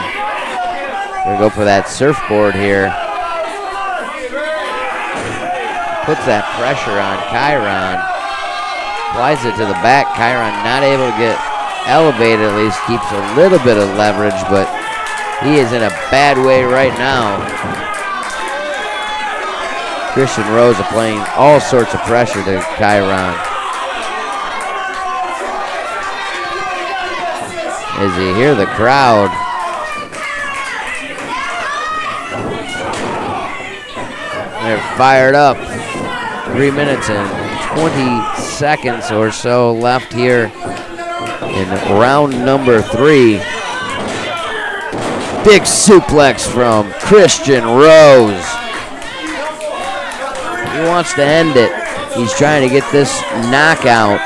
Speaker 2: Gonna go for that surfboard here. Puts that pressure on Chiron. Applies it to the back. Chiron not able to get elevated, at least keeps a little bit of leverage, but he is in a bad way right now. Christian Rose applying all sorts of pressure to Chiron. As you hear the crowd. They're fired up. 3 minutes and 20 seconds or so left here in round number 3. Big suplex from Christian Rose. He wants to end it. He's trying to get this knockout.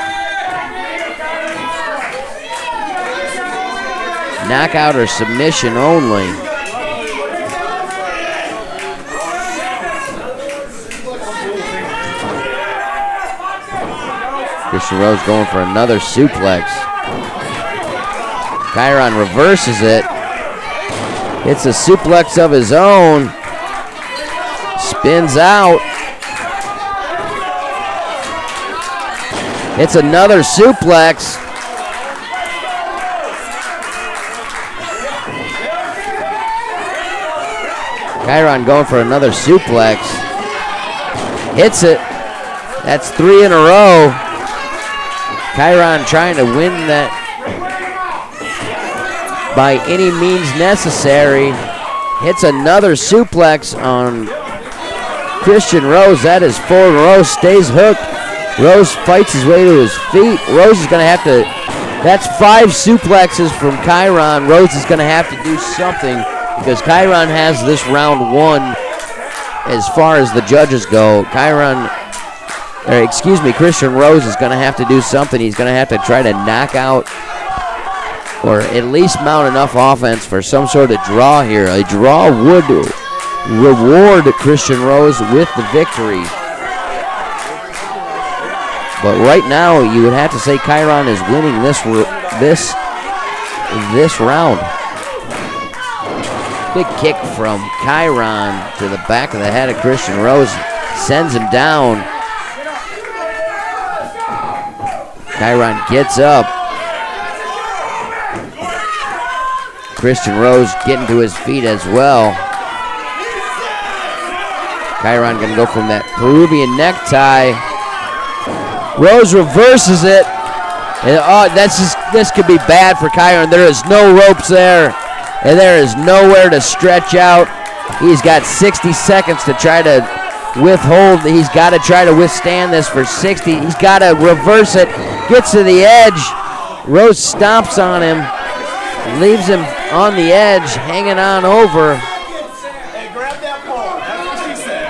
Speaker 2: Knockout or submission only. Christian Rose going for another suplex. Chiron reverses it. Hits a suplex of his own. Spins out. It's another suplex. Chiron going for another suplex. Hits it. That's 3 in a row. Chiron trying to win that by any means necessary. Hits another suplex on Christian Rose. That is 4 in a row. Stays hooked. Rose fights his way to his feet. Rose is going to have to, that's 5 suplexes from Chiron. Rose is going to have to do something because Chiron has this round won as far as the judges go. Christian Rose is going to have to do something. He's going to have to try to knock out or at least mount enough offense for some sort of draw here. A draw would reward Christian Rose with the victory. But right now, you would have to say Chiron is winning this round. Big kick from Chiron to the back of the head of Christian Rose. Sends him down. Chiron gets up. Christian Rose getting to his feet as well. Chiron going to go from that Peruvian necktie. Rose reverses it. And, this could be bad for Chiron. There is no ropes there. And there is nowhere to stretch out. He's got 60 seconds to try to withhold. He's got to try to withstand this for 60. He's got to reverse it. Gets to the edge. Rose stomps on him. Leaves him on the edge, hanging on over.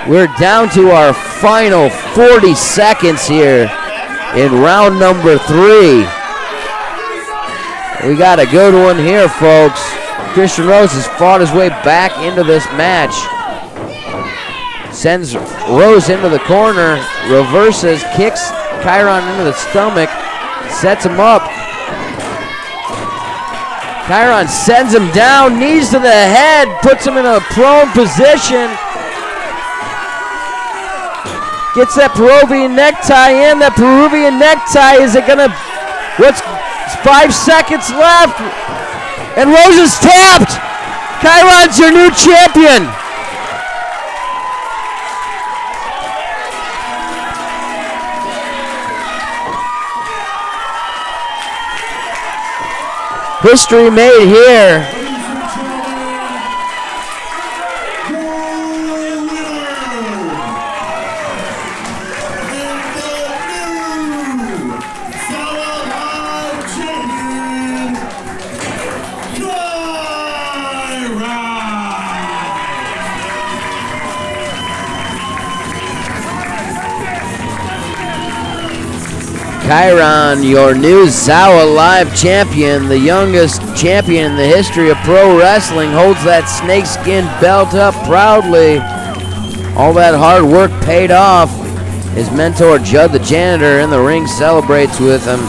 Speaker 2: We're down to our final 40 seconds here in round number 3. We got a good one here, folks. Christian Rose has fought his way back into this match. Sends Rose into the corner, reverses, kicks Chiron into the stomach, sets him up. Chiron sends him down, knees to the head, puts him in a prone position. Gets that Peruvian necktie in. That Peruvian necktie, is it gonna, 5 seconds left. And Rose is tapped. Chiron's your new champion. History made here. Chiron, your new Zawa Live champion, the youngest champion in the history of pro wrestling, holds that snakeskin belt up proudly. All that hard work paid off. His mentor, Judd the janitor, in the ring celebrates with him.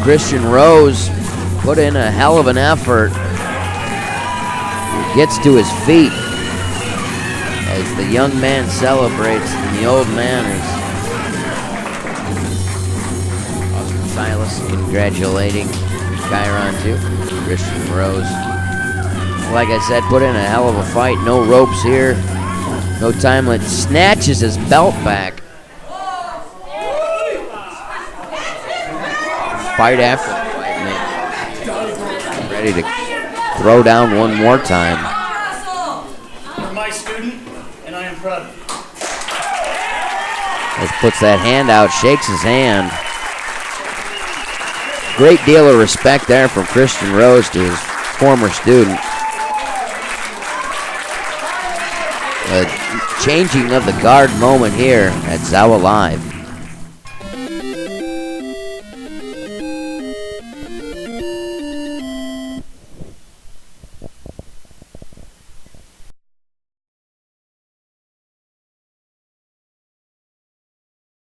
Speaker 2: Christian Rose put in a hell of an effort. He gets to his feet as the young man celebrates and the old man is Austin Silas congratulating Chiron too. Christian Rose, like I said, put in a hell of a fight. No ropes here, no time limit. Snatches his belt back. Fight after the fight, man. Ready to throw down one more time.
Speaker 3: You're my student, and I am proud of you.
Speaker 2: Just puts that hand out, shakes his hand. Great deal of respect there from Christian Rose to his former student. A changing of the guard moment here at Zawa Live.